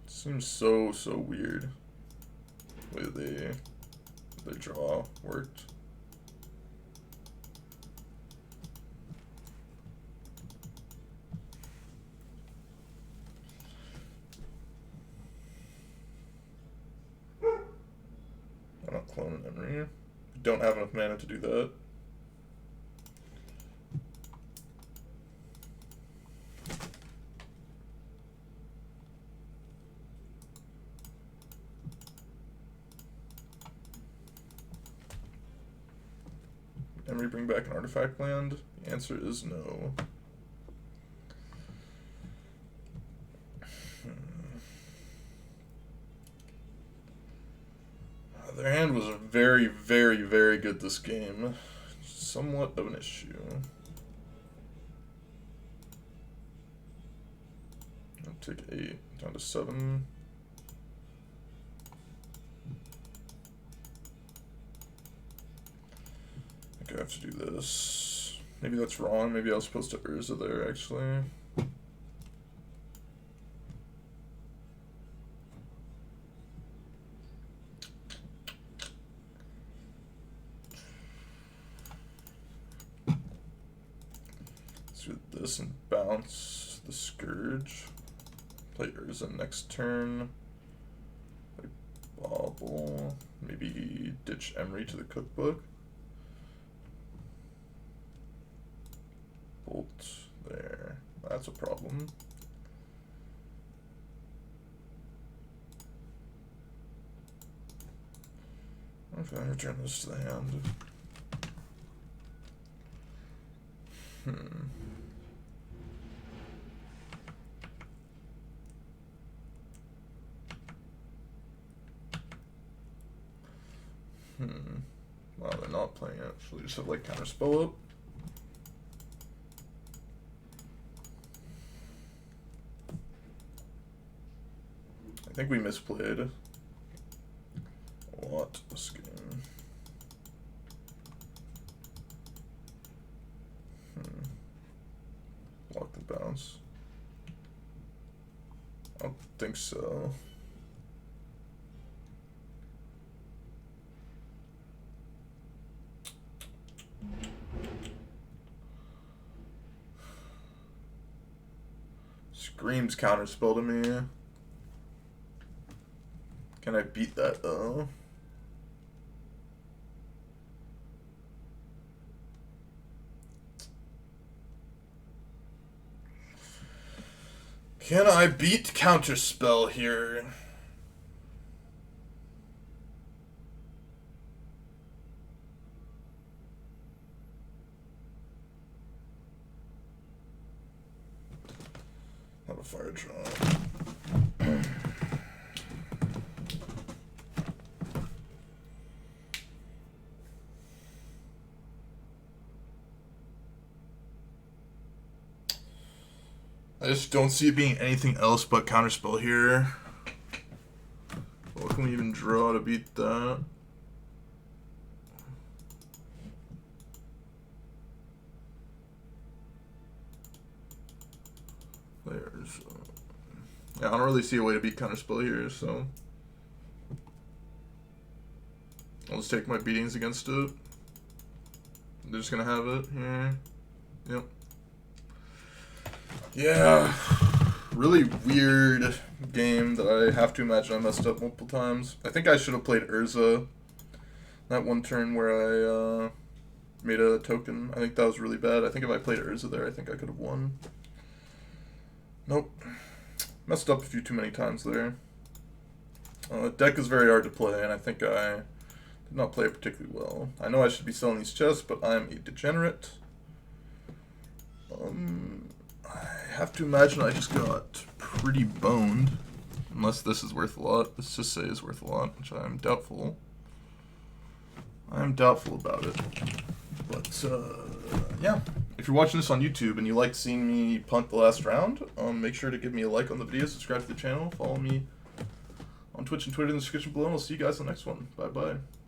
Seems so weird. The way the draw worked. I'm not cloning Emery. Don't have enough mana to do that. Emery bring back an artifact land? The answer is no. Their hand was very good this game. Somewhat of an issue. I'll take 8 down to 7. I think I have to do this. Maybe that's wrong. Maybe I was supposed to Urza there actually. This and bounce the Scourge. Play Urza next turn. Play Bauble. Maybe ditch Emery to the cookbook. Bolt there. That's a problem. Okay, return this to the hand. Wow, they're not playing it. So they just have like counterspell up. I think we misplayed a lot this game. think so. Screams counterspell to me. Can I beat that though? Can I beat counterspell here? Have a fire draw. I just don't see it being anything else but counterspell here. What can we even draw to beat that? Players. Yeah, I don't really see a way to beat counterspell here, so I'll just take my beatings against it. They're just gonna have it here. Yep. Yeah, really weird game that I have to imagine I messed up multiple times. I think I should have played Urza that one turn where I made a token. I think that was really bad. I think if I played Urza there, I think I could have won. Nope. Messed up a few too many times there. Deck is very hard to play, and I think I did not play it particularly well. I know I should be selling these chests, but I'm a degenerate. I have to imagine I just got pretty boned. Unless this is worth a lot. Let's just say is worth a lot, which I'm doubtful. I'm doubtful about it. But, yeah. If you're watching this on YouTube and you like seeing me punt the last round, make sure to give me a like on the video, subscribe to the channel, follow me on Twitch and Twitter in the description below, and I'll see you guys in the next one. Bye-bye.